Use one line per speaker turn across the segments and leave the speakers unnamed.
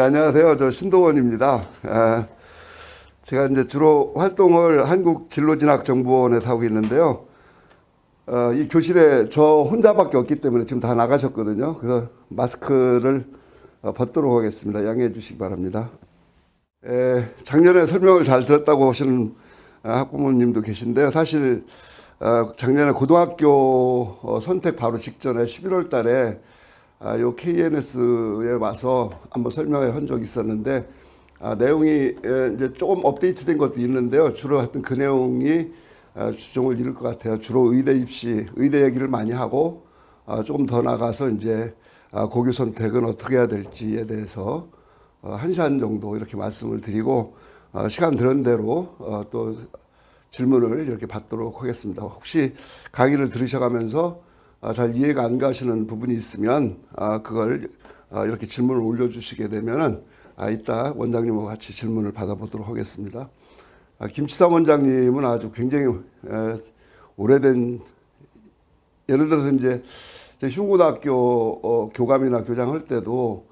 안녕하세요. 저 신동원입니다. 제가 이제 주로 활동을 한국진로진학정보원에서 하고 있는데요. 이 교실에 저 혼자밖에 없기 때문에 지금 다 나가셨거든요. 그래서 마스크를 벗도록 하겠습니다. 양해해 주시기 바랍니다. 작년에 설명을 잘 들었다고 하시는 학부모님도 계신데요. 사실 작년에 고등학교 선택 바로 직전에 11월 달에 요 KNS에 와서 한번 설명을 한 적이 있었는데 내용이 이제 조금 업데이트된 것도 있는데요. 주로 하여튼 그 내용이 주종을 이룰 것 같아요. 주로 의대 입시, 의대 얘기를 많이 하고 조금 더 나가서 이제 고교 선택은 어떻게 해야 될지에 대해서 1시간 정도 이렇게 말씀을 드리고 시간 되는 대로 또 질문을 이렇게 받도록 하겠습니다. 혹시 강의를 들으셔가면서 잘 이해가 안 가시는 부분이 있으면 그걸 이렇게 질문을 올려주시게 되면은 이따 원장님과 같이 질문을 받아보도록 하겠습니다. 김치삼 원장님은 아주 굉장히 오래된, 예를 들어서 이제 흉고등학교 교감이나 교장할 때도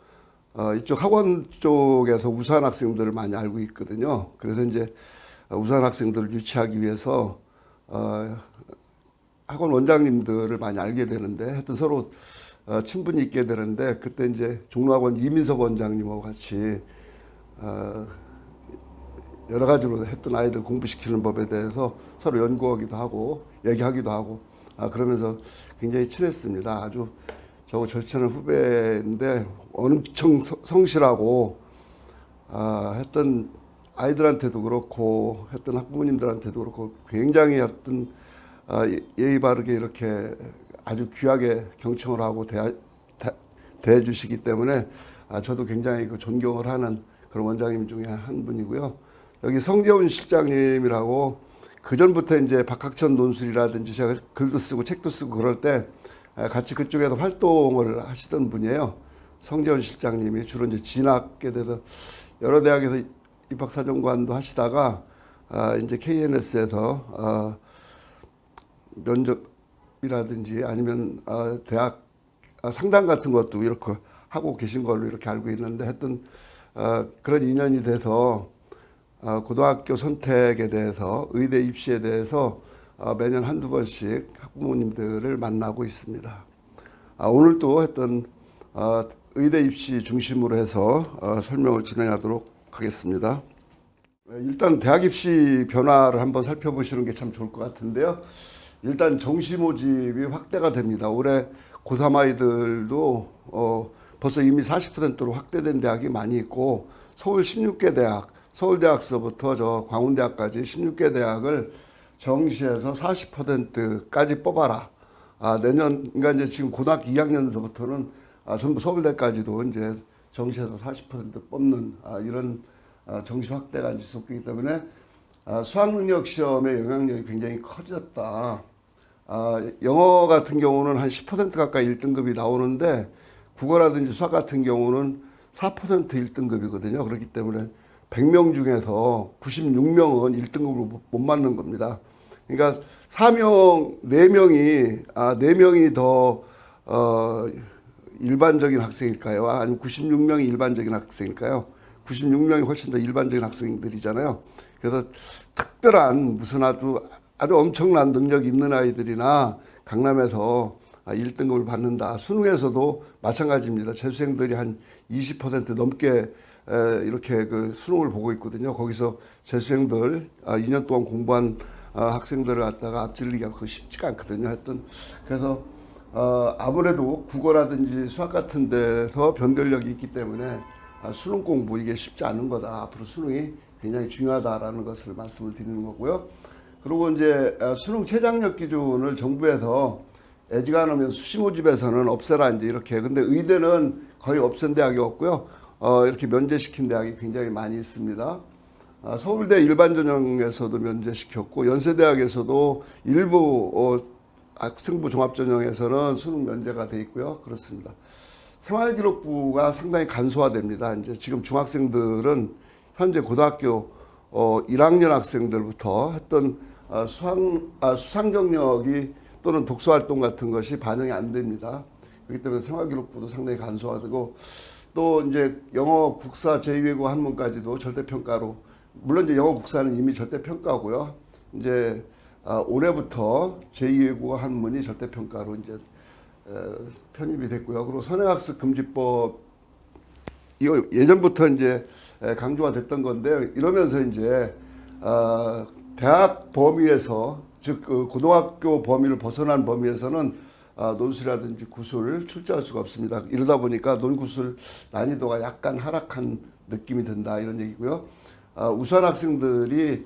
이쪽 학원 쪽에서 우수한 학생들을 많이 알고 있거든요. 그래서 이제 우수한 학생들을 유치하기 위해서 학원 원장님들을 많이 알게 되는데 하여튼 서로 친분이 있게 되는데 그때 이제 종로학원 이민석 원장님하고 같이 여러 가지로 했던 아이들 공부시키는 법에 대해서 서로 연구하기도 하고 얘기하기도 하고 그러면서 굉장히 친했습니다. 아주 저하고 절친한 후배인데 엄청 성실하고 했던 아이들한테도 그렇고 했던 학부모님들한테도 그렇고 굉장히 했던 예의 바르게 이렇게 아주 귀하게 경청을 하고 대해 주시기 때문에 저도 굉장히 존경을 하는 그런 원장님 중에 한 분이고요. 여기 성재훈 실장님이라고 그전부터 이제 박학천 논술이라든지 제가 글도 쓰고 책도 쓰고 그럴 때 같이 그쪽에서 활동을 하시던 분이에요. 성재훈 실장님이 주로 이제 진학에 대해서 여러 대학에서 입학사정관도 하시다가 이제 KNS에서 면접이라든지 아니면 대학 상담 같은 것도 이렇게 하고 계신 걸로 이렇게 알고 있는데 하여튼 그런 인연이 돼서 고등학교 선택에 대해서 의대 입시에 대해서 매년 한두 번씩 학부모님들을 만나고 있습니다. 오늘도 하여튼 의대 입시 중심으로 해서 설명을 진행하도록 하겠습니다. 일단 대학 입시 변화를 한번 살펴보시는 게 참 좋을 것 같은데요. 일단 정시 모집이 확대가 됩니다. 올해 고3 아이들도 벌써 이미 40%로 확대된 대학이 많이 있고 서울 16개 대학, 서울대학서부터 저 광운대학까지 16개 대학을 정시에서 40%까지 뽑아라. 내년, 그러니까 이제 지금 고등학교 2학년서부터는 전부 서울대까지도 이제 정시에서 40% 뽑는 이런 정시 확대가 지속되기 때문에 수학능력 시험의 영향력이 굉장히 커졌다. 영어 같은 경우는 한 10% 가까이 1등급이 나오는데 국어라든지 수학 같은 경우는 4% 1등급이거든요. 그렇기 때문에 100명 중에서 96명은 1등급으로 못 맞는 겁니다. 그러니까 4명이 더 일반적인 학생일까요? 아니면 96명이 일반적인 학생일까요? 96명이 훨씬 더 일반적인 학생들이잖아요. 그래서 특별한 무슨 아주 엄청난 능력 있는 아이들이나 강남에서 1등급을 받는다. 수능에서도 마찬가지입니다. 재수생들이 한 20% 넘게 이렇게 그 수능을 보고 있거든요. 거기서 재수생들 2년 동안 공부한 학생들을 갖다가 앞질리기가 그거 쉽지가 않거든요. 하여튼 그래서 아무래도 국어라든지 수학 같은 데서 변별력이 있기 때문에 수능 공부 이게 쉽지 않은 거다. 앞으로 수능이 굉장히 중요하다라는 것을 말씀을 드리는 거고요. 그리고 이제 수능 최장력 기준을 정부에서 애지간하면 수시 모집에서는 없애라 이제 이렇게. 근데 의대는 거의 없앤 대학이 없고요. 이렇게 면제시킨 대학이 굉장히 많이 있습니다. 서울대 일반 전형에서도 면제시켰고 연세대학에서도 일부 학생부 종합전형에서는 수능 면제가 돼 있고요. 그렇습니다. 생활기록부가 상당히 간소화됩니다. 이제 지금 중학생들은 현재 고등학교 1학년 학생들부터 했던 수상 경력이 또는 독서 활동 같은 것이 반영이 안 됩니다. 그렇기 때문에 생활기록부도 상당히 간소화되고 또 이제 영어 국사 제2외국어 한문까지도 절대평가로, 물론 이제 영어 국사는 이미 절대평가고요. 이제 올해부터 제2외국어 한문이 절대평가로 이제 편입이 됐고요. 그리고 선행학습 금지법, 이거 예전부터 이제 강조가 됐던 건데요. 이러면서 이제 대학 범위에서, 즉 그 고등학교 범위를 벗어난 범위에서는 논술이라든지 구술 출제할 수가 없습니다. 이러다 보니까 논구술 난이도가 약간 하락한 느낌이 든다, 이런 얘기고요. 우수한 학생들이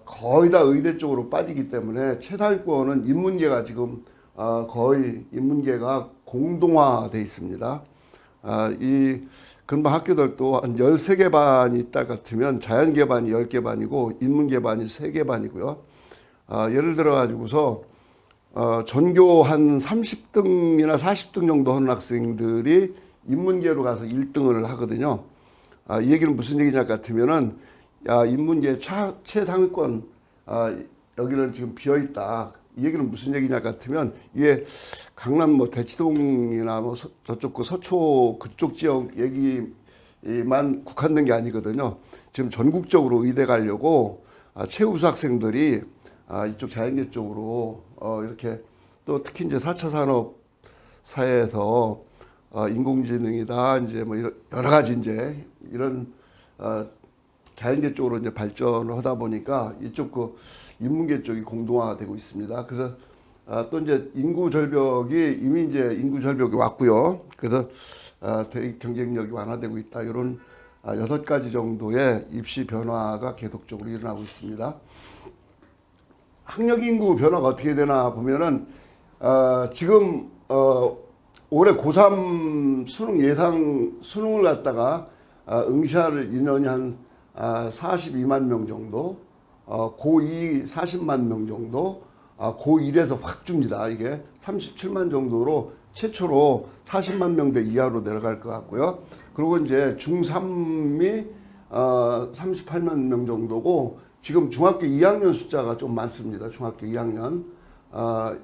거의 다 의대 쪽으로 빠지기 때문에 최상위권은 인문계가 지금 거의 인문계가 공동화돼 있습니다. 이 근방 학교들도 한 13개 반이 있다 같으면 자연계 반이 10개 반이고 인문계 반이 3개 반이고요. 예를 들어 가지고서 전교 한 30등이나 40등 정도 하는 학생들이 인문계로 가서 1등을 하거든요. 이 얘기는 무슨 얘기냐 같으면은, 인문계 최상위권, 여기는 지금 비어있다. 이 얘기는 무슨 얘기냐 같으면, 이게 강남 뭐 대치동이나 뭐 저쪽 그 서초 그쪽 지역 얘기만 국한된 게 아니거든요. 지금 전국적으로 의대 가려고 최우수 학생들이 이쪽 자연계 쪽으로 이렇게, 또 특히 이제 4차 산업 사회에서 인공지능이다, 이제 뭐 여러 가지 이제 이런 자연계 쪽으로 이제 발전을 하다 보니까 이쪽 그 인문계 쪽이 공동화되고 있습니다. 그래서 또 이제 인구 절벽이, 이미 이제 인구 절벽이 왔고요. 그래서 대입 경쟁력이 완화되고 있다. 이런 6가지 정도의 입시 변화가 계속적으로 일어나고 있습니다. 학력 인구 변화가 어떻게 되나 보면은, 지금 올해 고3 수능 예상 수능을 갖다가 응시할 인원이 한 42만 명 정도, 고2 40만 명 정도, 고1에서 확 줍니다. 이게 37만 정도로 최초로 40만 명대 이하로 내려갈 것 같고요. 그리고 이제 중3이 38만 명 정도고, 지금 중학교 2학년 숫자가 좀 많습니다. 중학교 2학년.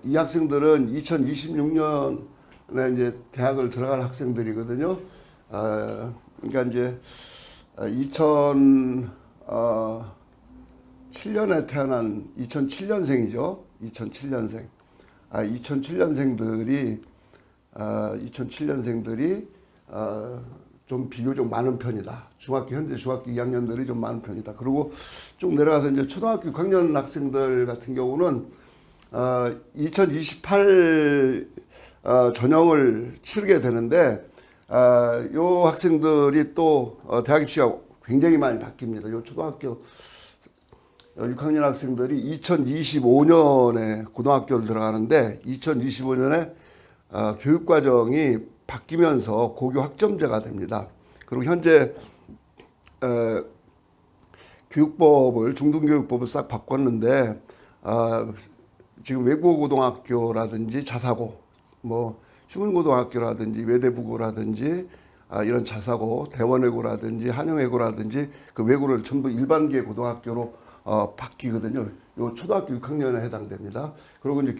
이 학생들은 2026년에 이제 대학을 들어갈 학생들이거든요. 그러니까 이제 2007년에 태어난 2007년생이죠. 2007년생. 2007년생들이 좀 비교적 많은 편이다. 현재 중학교 2학년들이 좀 많은 편이다. 그리고 쭉 내려가서 이제 초등학교 6학년 학생들 같은 경우는 2028 전형을 치르게 되는데, 요 학생들이 또 대학 입시가 굉장히 많이 바뀝니다. 요 초등학교 6학년 학생들이 2025년에 고등학교를 들어가는데, 2025년에 교육과정이 바뀌면서 고교 학점제가 됩니다. 그리고 현재 교육법을, 중등교육법을 싹 바꿨는데, 지금 외국어 고등학교라든지 자사고, 뭐 휴문고등학교라든지 외대부고라든지 이런 자사고, 대원외고라든지 한영외고라든지 그 외고를 전부 일반계 고등학교로 바뀌거든요. 요 초등학교 6학년에 해당됩니다. 그리고 이제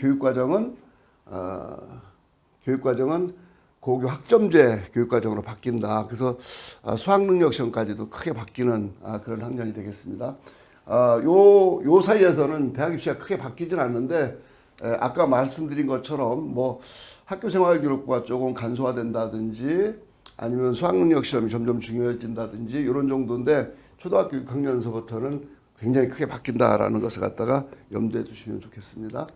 교육과정은 고교 학점제 교육과정으로 바뀐다. 그래서 수학능력 시험까지도 크게 바뀌는 그런 학년이 되겠습니다. 요 사이에서는 대학 입시가 크게 바뀌진 않는데, 아까 말씀드린 것처럼 뭐 학교생활기록부가 조금 간소화된다든지, 아니면 수학능력 시험이 점점 중요해진다든지 이런 정도인데, 초등학교 6학년서부터는 굉장히 크게 바뀐다라는 것을 갖다가 염두에 두시면 좋겠습니다.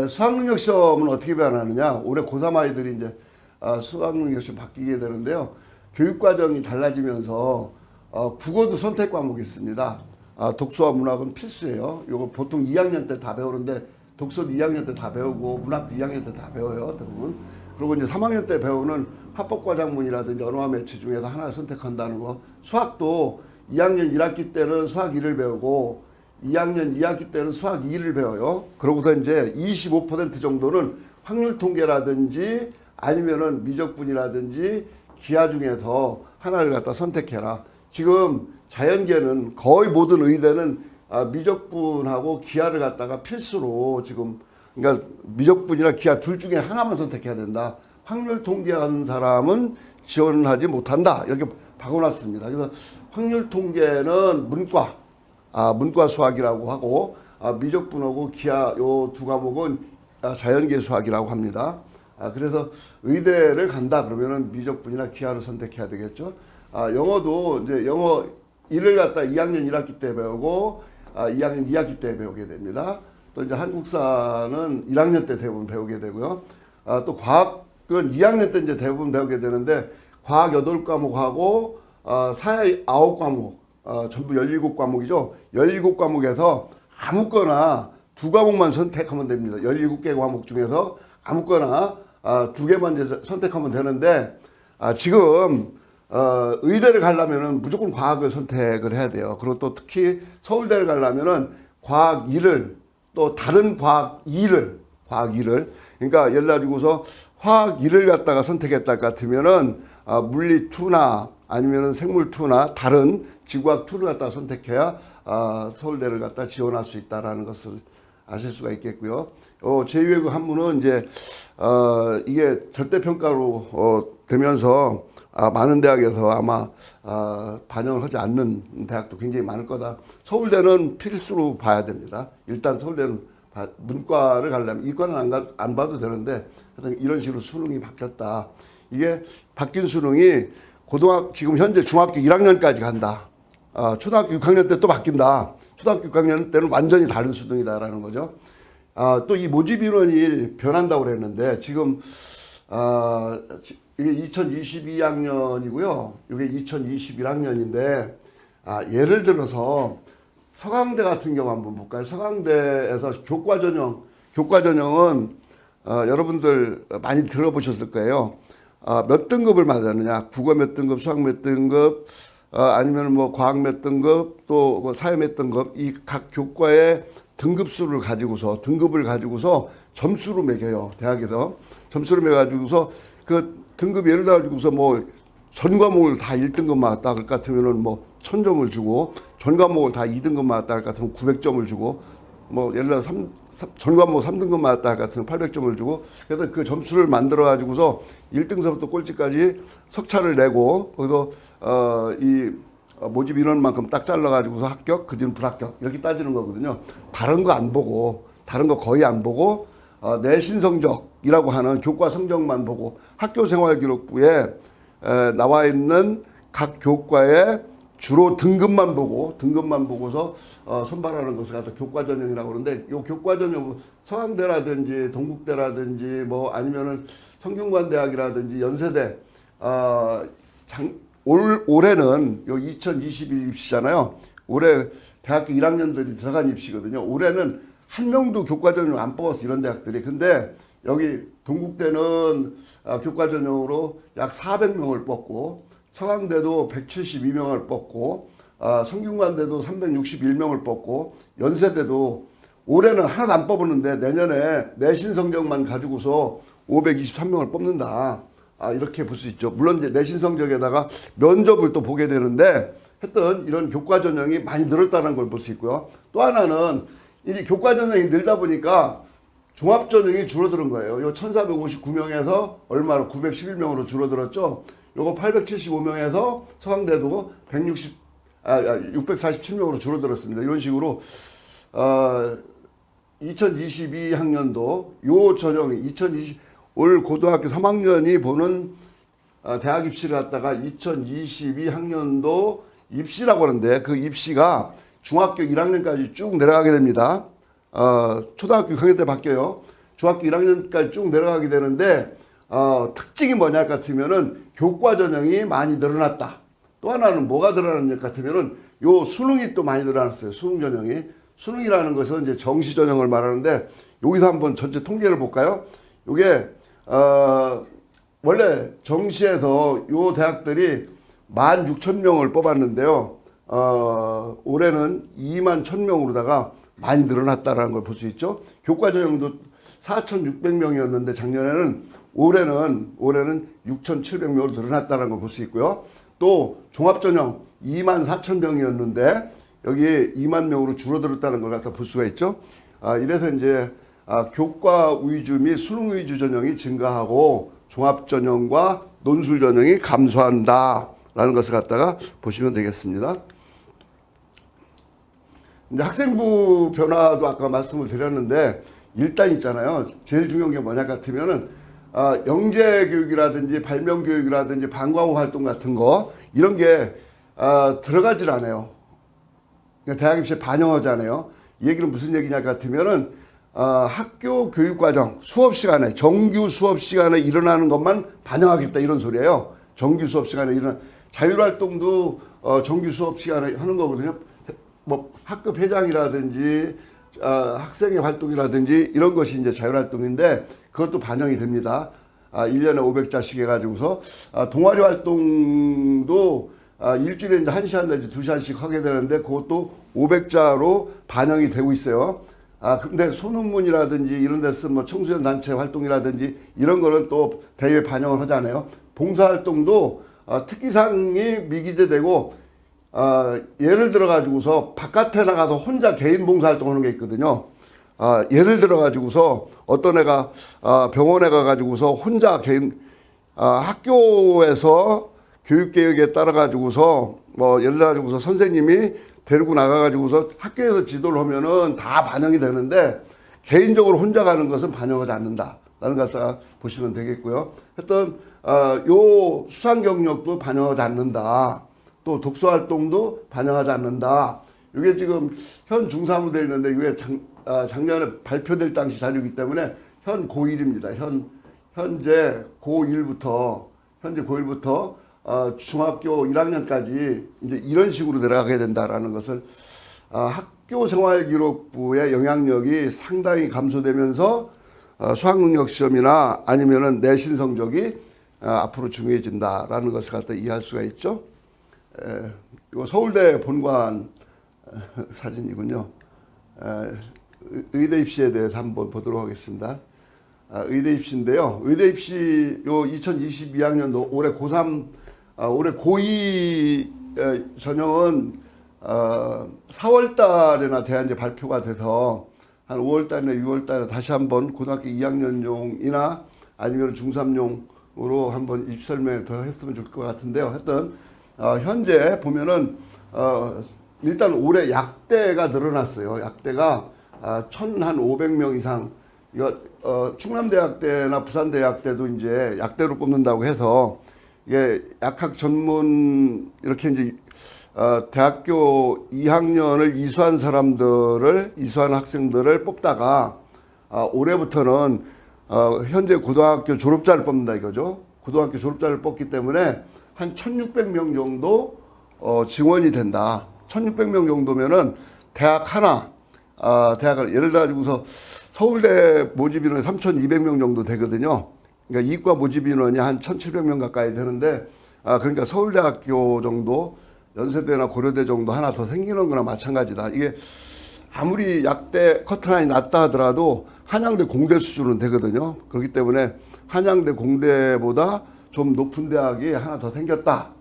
수학능력 시험은 어떻게 변하느냐? 올해 고3 아이들이 이제 수학능력 시험 바뀌게 되는데요. 교육과정이 달라지면서 국어도 선택 과목이 있습니다. 독서와 문학은 필수예요. 이거 보통 2학년 때 다 배우는데, 독서도 2학년 때 다 배우고 문학도 2학년 때 다 배워요, 대부분. 그리고 이제 3학년 때 배우는 합법과장문이라든지 언어와 매체 중에서 하나를 선택한다는 거. 수학도 2학년 1학기 때는 수학 1을 배우고 2학년 2학기 때는 수학 2를 배워요. 그러고서 이제 25% 정도는 확률 통계라든지 아니면은 미적분이라든지 기하 중에서 하나를 갖다 선택해라. 지금 자연계는 거의 모든 의대는 미적분하고 기하를 갖다가 필수로 지금, 그러니까 미적분이나 기하 둘 중에 하나만 선택해야 된다. 확률 통계한 사람은 지원하지 못한다. 이렇게 바꿔놨습니다. 그래서 확률 통계는 문과 수학이라고 하고, 미적분하고 기하 요 두 과목은 자연계 수학이라고 합니다. 그래서 의대를 간다 그러면은 미적분이나 기하를 선택해야 되겠죠. 영어도 이제 영어 1을 갖다 2학년 1학기 때 배우고 2학년 2학기 때 배우게 됩니다. 또 이제 한국사는 1학년 때 대부분 배우게 되고요. 또 과학은 2학년 때 이제 대부분 배우게 되는데 과학 8과목하고 사회 9과목 전부 17과목이죠. 17과목에서 아무거나 2과목만 선택하면 됩니다. 17개 과목 중에서 아무거나 2개만 이제 선택하면 되는데 지금 의대를 가려면은 무조건 과학을 선택을 해야 돼요. 그리고 또 특히 서울대를 가려면은 과학 1을 또 다른 과학 2를 그러니까 예를 들어서 화학 1을 갖다가 선택했다 할 것 같으면은 물리 2나 아니면은 생물 2나 다른 지구학 2를 갖다가 선택해야 서울대를 갖다 지원할 수 있다라는 것을 아실 수가 있겠고요. 제2외국 한문은 이제 이게 절대평가로 되면서 많은 대학에서 아마 반영을 하지 않는 대학도 굉장히 많을 거다. 서울대는 필수로 봐야 됩니다. 일단 서울대는 문과를 가려면 이과는 안 봐도 되는데 이런 식으로 수능이 바뀌었다. 이게 바뀐 수능이 지금 현재 중학교 1학년까지 간다. 초등학교 6학년 때 또 바뀐다. 초등학교 6학년 때는 완전히 다른 수능이다라는 거죠. 또 이 모집 인원이 변한다고 그랬는데 지금 이게 2022학년이고요. 이게 2021학년인데 예를 들어서 서강대 같은 경우 한번 볼까요? 서강대에서 교과전형은 여러분들 많이 들어보셨을 거예요. 몇 등급을 맞았느냐? 국어 몇 등급, 수학 몇 등급, 아니면 뭐 과학 몇 등급, 또 사회 몇 등급, 이 각 교과의 등급을 가지고서 점수로 매겨요. 대학에서 점수를 매가지고서 그 등급 예를 들어가지고서 뭐 전 과목을 다 1등급 맞았다 그럴 것 같으면은 뭐 1000점을 주고, 전 과목을 다 2등급 맞았다 할 것 같으면 900점을 주고, 뭐 예를 들어 전 과목 3등급 맞았다 할 것 같으면 800점을 주고, 그래서 그 점수를 만들어 가지고서 1등서부터 꼴찌까지 석차를 내고, 거기서 이 모집 인원만큼 딱 잘라가지고서 합격, 그 뒤는 불합격 이렇게 따지는 거거든요. 다른 거 거의 안 보고 내신 성적이라고 하는 교과 성적만 보고 학교 생활 기록부에 나와 있는 각 교과의 주로 등급만 보고서 선발하는 것을 갖다 교과 전형이라고 그러는데, 요 교과 전형 서강대라든지 동국대라든지 뭐 아니면은 성균관대학이라든지 연세대 올해는 요 2021 입시잖아요. 올해 대학교 1학년들이 들어간 입시거든요. 올해는 한 명도 교과 전형 안 뽑았어, 이런 대학들이. 근데 여기 동국대는 교과 전형으로 약 400명을 뽑고, 서강대도 172명을 뽑고, 성균관대도 361명을 뽑고, 연세대도 올해는 하나도 안 뽑았는데 내년에 내신 성적만 가지고서 523명을 뽑는다. 이렇게 볼 수 있죠. 물론 이제 내신 성적에다가 면접을 또 보게 되는데, 하여튼 이런 교과 전형이 많이 늘었다는 걸 볼 수 있고요. 또 하나는 이제 교과 전형이 늘다 보니까 종합 전형이 줄어드는 거예요. 요 1459명에서 얼마로 911명으로 줄어들었죠. 요거 875명에서 서강대도 647명으로 줄어들었습니다. 이런 식으로 2022학년도 요 전형이 올 고등학교 3학년이 보는 대학 입시를 갖다가 2022학년도 입시라고 하는데, 그 입시가 중학교 1학년까지 쭉 내려가게 됩니다. 초등학교 6학년 때 바뀌어요. 중학교 1학년까지 쭉 내려가게 되는데, 특징이 뭐냐 할 것 같으면은 교과 전형이 많이 늘어났다. 또 하나는 뭐가 늘어났냐 같으면은 요 수능이 또 많이 늘어났어요. 수능 전형이. 수능이라는 것은 이제 정시 전형을 말하는데, 여기서 한번 전체 통계를 볼까요? 요게 원래 정시에서 요 대학들이 16,000명을 뽑았는데요. 올해는 21,000명으로다가 많이 늘어났다라는 걸 볼 수 있죠. 교과 전형도 4,600명이었는데 올해는 6,700명으로 늘어났다는 걸 볼 수 있고요. 또 종합 전형 24,000명이었는데 여기 2만 명으로 줄어들었다는 걸 갖다 볼 수가 있죠. 이래서 이제 교과 위주 및 수능 위주 전형이 증가하고, 종합 전형과 논술 전형이 감소한다라는 것을 갖다가 보시면 되겠습니다. 이제 학생부 변화도 아까 말씀을 드렸는데 일단 있잖아요. 제일 중요한 게 뭐냐 같으면은 영재 교육이라든지 발명 교육이라든지 방과후 활동 같은 거 이런 게 들어가질 않아요. 그러니까 대학 입시에 반영하지 않아요. 이 얘기는 무슨 얘기냐 같으면은 학교 교육 과정 수업 시간에 정규 수업 시간에 일어나는 것만 반영하겠다 이런 소리예요. 정규 수업 시간에 일어나 자율 활동도 정규 수업 시간에 하는 거거든요. 뭐 학급 회장이라든지 학생의 활동이라든지 이런 것이 이제 자율활동인데 그것도 반영이 됩니다. 1년에 500자씩 해가지고서 동아리 활동도 일주일에 이제 1시간 내지 2시간씩 하게 되는데 그것도 500자로 반영이 되고 있어요. 근데 소논문이라든지 이런 데서 뭐 청소년 단체 활동이라든지 이런 거는 또 대외 반영을 하잖아요. 봉사활동도 특기상이 미기재되고 예를 들어 가지고서 바깥에 나가서 혼자 개인 봉사활동 하는 게 있거든요. 예를 들어 가지고서 어떤 애가 병원에 가 가지고서 혼자 개인 학교에서 교육계획에 따라 가지고서 뭐 예를 들어 가지고서 선생님이 데리고 나가 가지고서 학교에서 지도를 하면은 다 반영이 되는데 개인적으로 혼자 가는 것은 반영하지 않는다라는 것을 보시면 되겠고요. 하여튼 요 수상 경력도 반영하지 않는다. 또 독서 활동도 반영하지 않는다. 이게 지금 현 중3으로 되어 있는데 이게 작년에 발표될 당시 자료이기 때문에 현 고1입니다. 현재 고1부터 중학교 1학년까지 이제 이런 식으로 내려가게 된다라는 것을 학교생활기록부의 영향력이 상당히 감소되면서 수학능력 시험이나 아니면은 내신 성적이 앞으로 중요해진다라는 것을 갖다 이해할 수가 있죠. 이거 서울대 본관 사진이군요. 의대 입시에 대해서 한번 보도록 하겠습니다. 의대 입시인데요. 의대 입시 요 2022학년도 올해 고3, 올해 고2 전형은 4월 달에나 돼야 이제 발표가 돼서 한 5월 달이나 6월 달에 다시 한번 고등학교 2학년용이나 아니면 중3용으로 한번 입시 설명을 더 했으면 좋을 것 같은데요. 하여튼 현재 보면은 일단 올해 약대가 늘어났어요. 약대가 1,500명 이상. 이거 충남대학대나 부산대학대도 이제 약대로 뽑는다고 해서 이게 약학 전문 이렇게 이제 대학교 2학년을 이수한 이수한 학생들을 뽑다가 올해부터는 현재 고등학교 졸업자를 뽑는다 이거죠. 고등학교 졸업자를 뽑기 때문에 한 1,600명 정도 지원이 된다. 1,600명 정도면은 대학 하나, 대학을 예를 들어 가지고서 서울대 모집 인원이 3,200명 정도 되거든요. 그러니까 이과 모집 인원이 한 1,700명 가까이 되는데, 그러니까 서울대학교 정도, 연세대나 고려대 정도 하나 더 생기는 거나 마찬가지다. 이게 아무리 약대 커트라인이 낮다 하더라도 한양대 공대 수준은 되거든요. 그렇기 때문에 한양대 공대보다 좀 높은 대학이 하나 더 생겼다.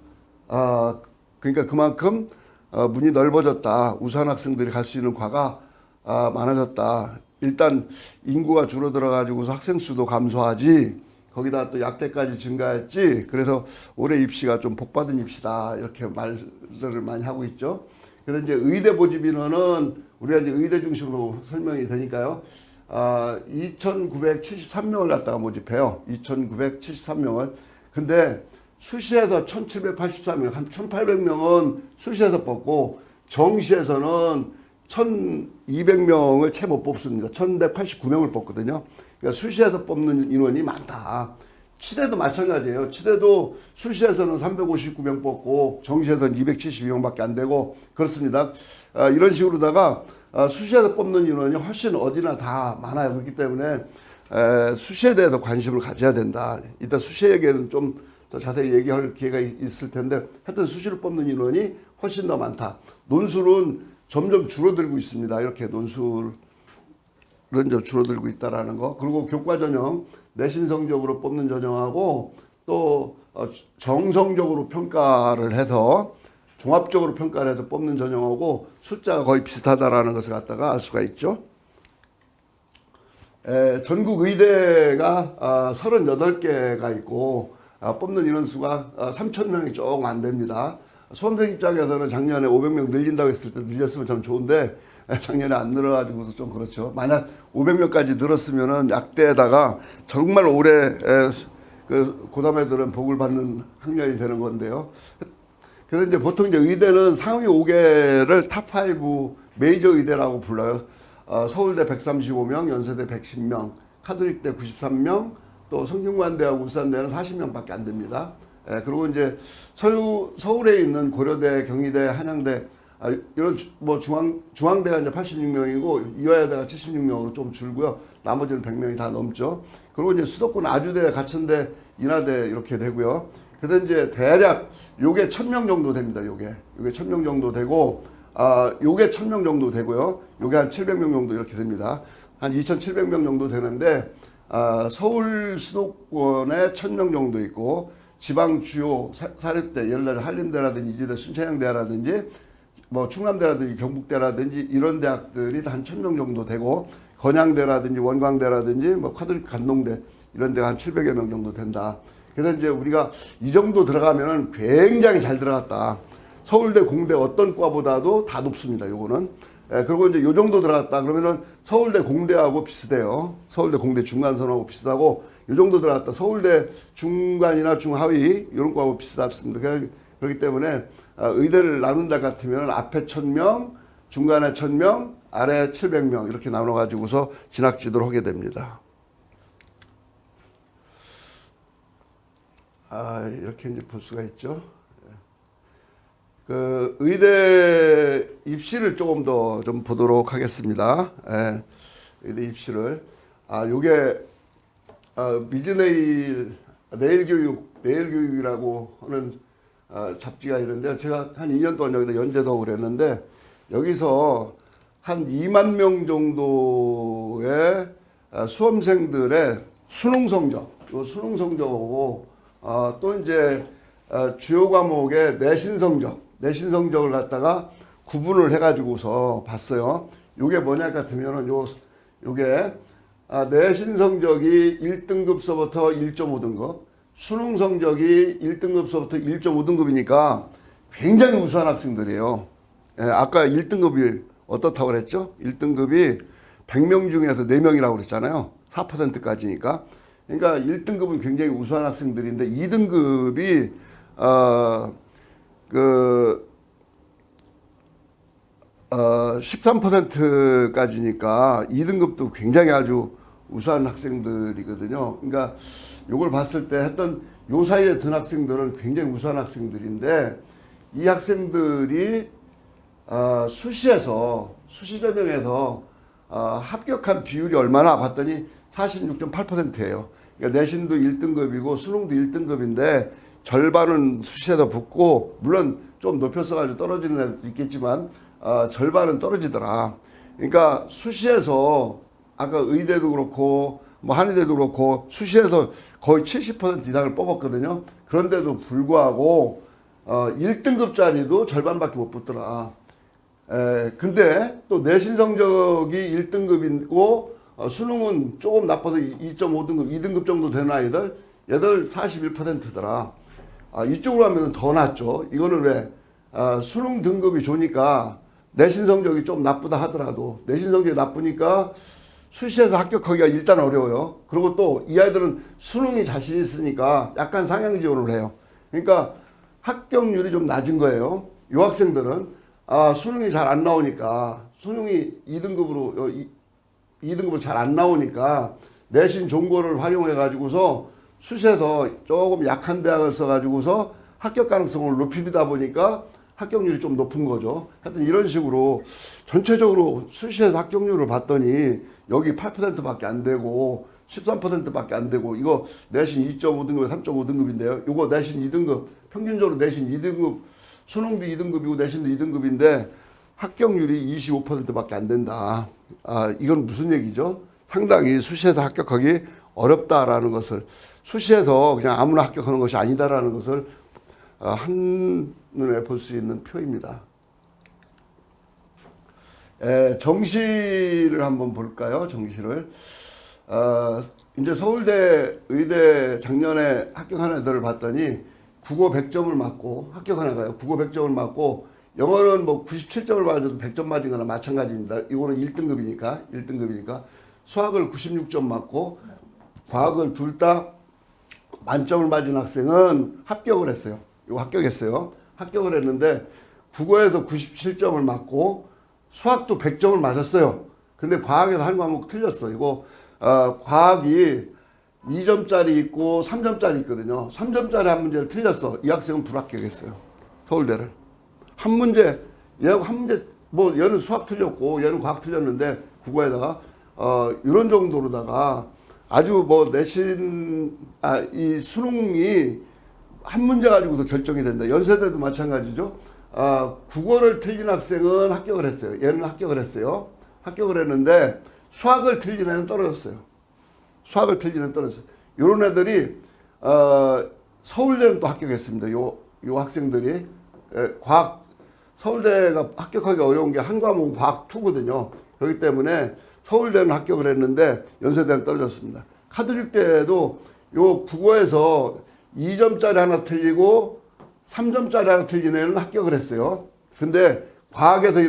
그러니까 그만큼 문이 넓어졌다. 우수한 학생들이 갈 수 있는 과가 많아졌다. 일단 인구가 줄어들어 가지고서 학생 수도 감소하지. 거기다 또 약대까지 증가했지. 그래서 올해 입시가 좀 복받은 입시다. 이렇게 말들을 많이 하고 있죠. 그래서 이제 의대 모집 인원은 우리가 이제 의대 중심으로 설명이 되니까요. 2,973명을 갖다가 모집해요. 2,973명을. 근데 수시에서 1,784명, 한 1,800명은 수시에서 뽑고 정시에서는 1,200명을 채 못 뽑습니다. 1,189명을 뽑거든요. 그러니까 수시에서 뽑는 인원이 많다. 치대도 마찬가지예요. 치대도 수시에서는 359명 뽑고 정시에서는 272명밖에 안 되고 그렇습니다. 이런 식으로다가 수시에서 뽑는 인원이 훨씬 어디나 다 많아요. 그렇기 때문에 수시에 대해서 관심을 가져야 된다. 이따 수시 얘기는 좀 더 자세히 얘기할 기회가 있을 텐데 하여튼 수시를 뽑는 인원이 훨씬 더 많다. 논술은 점점 줄어들고 있습니다. 이렇게 논술은 좀 줄어들고 있다라는 거. 그리고 교과 전형 내신 성적으로 뽑는 전형하고 또 정성적으로 평가를 해서 종합적으로 평가를 해서 뽑는 전형하고 숫자가 거의 비슷하다라는 것을 갖다가 알 수가 있죠. 전국 의대가 38개가 있고 뽑는 인원수가 3,000명이 조금 안 됩니다. 수험생 입장에서는 작년에 500명 늘린다고 했을 때 늘렸으면 참 좋은데 작년에 안 늘어가지고서 좀 그렇죠. 만약 500명까지 늘었으면은 약대에다가 정말 오래 그 고담애들은 복을 받는 학년이 되는 건데요. 그래서 이제 보통 이제 의대는 상위 5개를 탑5 메이저 의대라고 불러요. 서울대 135명, 연세대 110명, 카톨릭대 93명, 또 성균관대하고 울산대는 40명밖에 안 됩니다. 그리고 이제 서울에 있는 고려대, 경희대, 한양대 이런 뭐 중앙대가 이제 86명이고 이화여대가 76명으로 좀 줄고요. 나머지는 100명이 다 넘죠. 그리고 이제 수도권 아주대, 가천대, 인하대 이렇게 되고요. 그래서 이제 대략 요게 1,000명 정도 됩니다. 요게 1,000명 정도 되고 요게 1,000명 정도 되고요. 요게 한 700명 정도 이렇게 됩니다. 한 2,700명 정도 되는데 서울 수도권에 1,000명 정도 있고 지방 주요 사립대, 예를 들어 한림대라든지 이지대, 순천향대라든지 뭐 충남대라든지 경북대라든지 이런 대학들이 한 1,000명 정도 되고 건양대라든지 원광대라든지 뭐 카톨릭 간동대 이런 데가 한 700여 명 정도 된다. 그래서 이제 우리가 이 정도 들어가면은 굉장히 잘 들어갔다. 서울대, 공대 어떤 과보다도 다 높습니다. 요거는. 그리고 이제 요 정도 들어갔다 그러면은 서울대, 공대하고 비슷해요. 서울대, 공대 중간선하고 비슷하고 요 정도 들어갔다. 서울대 중간이나 중하위 이런 거하고 비슷합니다. 그렇기 때문에 의대를 나눈다 같으면 앞에 1,000명, 중간에 1,000명, 아래 700명 이렇게 나눠가지고서 진학지도를 하게 됩니다. 이렇게 이제 볼 수가 있죠. 그 의대 입시를 조금 더 좀 보도록 하겠습니다. 의대 입시를 요게 미즈네일 내일교육이라고 하는 잡지가 있는데 제가 한 2년 동안 여기다 연재도 하고 그랬는데 여기서 한 2만 명 정도의 수험생들의 수능 성적, 요 수능 성적하고 또 이제 주요 과목의 내신 성적을 갖다가 구분을 해가지고서 봤어요. 요게 뭐냐 같으면은 요게 내신 성적이 1등급서부터 1.5등급, 수능 성적이 1등급서부터 1.5등급이니까 굉장히 우수한 학생들이에요. 아까 1등급이 어떻다고 그랬죠? 1등급이 100명 중에서 4명이라고 그랬잖아요. 4%까지니까. 그러니까 1등급은 굉장히 우수한 학생들인데 2등급이 13%까지니까 2등급도 굉장히 아주 우수한 학생들이거든요. 그러니까 요걸 봤을 때 했던 요 사이에 든 학생들은 굉장히 우수한 학생들인데 이 학생들이 수시 전형에서 합격한 비율이 얼마나 봤더니 46.8%예요. 그러니까 내신도 1등급이고 수능도 1등급인데 절반은 수시에서 붙고 물론 좀 높였어가지고 떨어지는 애도 있겠지만 절반은 떨어지더라. 그러니까 수시에서 아까 의대도 그렇고 뭐 한의대도 그렇고 수시에서 거의 70% 이상을 뽑았거든요. 그런데도 불구하고 1등급짜리도 절반밖에 못 붙더라. 근데 또 내신 성적이 1등급이고 수능은 조금 나빠서 2.5등급, 2등급 정도 되는 아이들 얘들 41%더라. 이쪽으로 하면 더 낫죠. 이거는 왜 수능 등급이 좋으니까 내신 성적이 좀 나쁘다 하더라도 내신 성적이 나쁘니까 수시에서 합격하기가 일단 어려워요. 그리고 또 이 아이들은 수능이 자신 있으니까 약간 상향 지원을 해요. 그러니까 합격률이 좀 낮은 거예요. 이 학생들은 수능이 잘 안 나오니까 수능이 2등급으로 잘 안 나오니까 내신 좋은 거를 활용해 가지고서 수시에서 조금 약한 대학을 써 가지고서 합격 가능성을 높이다 보니까 합격률이 좀 높은 거죠. 하여튼 이런 식으로 전체적으로 수시에서 합격률을 봤더니 여기 8%밖에 안 되고 13%밖에 안 되고 이거 내신 2.5등급에 3.5등급인데요. 이거 내신 2등급 평균적으로 내신 2등급 수능도 2등급이고 내신도 2등급인데 합격률이 25%밖에 안 된다. 이건 무슨 얘기죠? 상당히 수시에서 합격하기 어렵다라는 것을 수시에서 그냥 아무나 합격하는 것이 아니다라는 것을 한눈에 볼 수 있는 표입니다. 정시를 한번 볼까요? 정시를. 이제 서울대 의대 작년에 합격한 애들을 봤더니 국어 100점을 맞고 합격한 애가요. 국어 100점을 맞고 영어는 뭐 97점을 맞아도 100점 맞은 거나 마찬가지입니다. 이거는 1등급이니까 수학을 96점 맞고 과학을 둘 다 만점을 맞은 학생은 합격을 했어요. 이거 합격했어요. 합격을 했는데 국어에서 97점을 맞고 수학도 100점을 맞았어요. 근데 과학에서 한 과목 틀렸어. 이거 과학이 2점짜리 있고 3점짜리 있거든요. 3점짜리 한 문제를 틀렸어. 이 학생은 불합격했어요. 서울대를. 한 문제, 얘하고 한 문제, 뭐 얘는 수학 틀렸고 얘는 과학 틀렸는데 국어에다가 이런 정도로다가 아주 뭐 내신 이 수능이 한 문제 가지고서 결정이 된다. 연세대도 마찬가지죠. 국어를 틀린 학생은 합격을 했어요. 얘는 합격을 했어요. 합격을 했는데 수학을 틀린 애는 떨어졌어요. 수학을 틀린 애는 떨어졌어요. 이런 애들이 서울대는 또 합격했습니다. 요 학생들이 과학 서울대가 합격하기 어려운 게 한 과목은 과학 2거든요. 그렇기 때문에 서울대는 합격을 했는데 연세대는 떨어졌습니다. 카톨릭 때도 요 국어에서 2점짜리 하나 틀리고 3점짜리 하나 틀린 애는 합격을 했어요. 근데 과학에서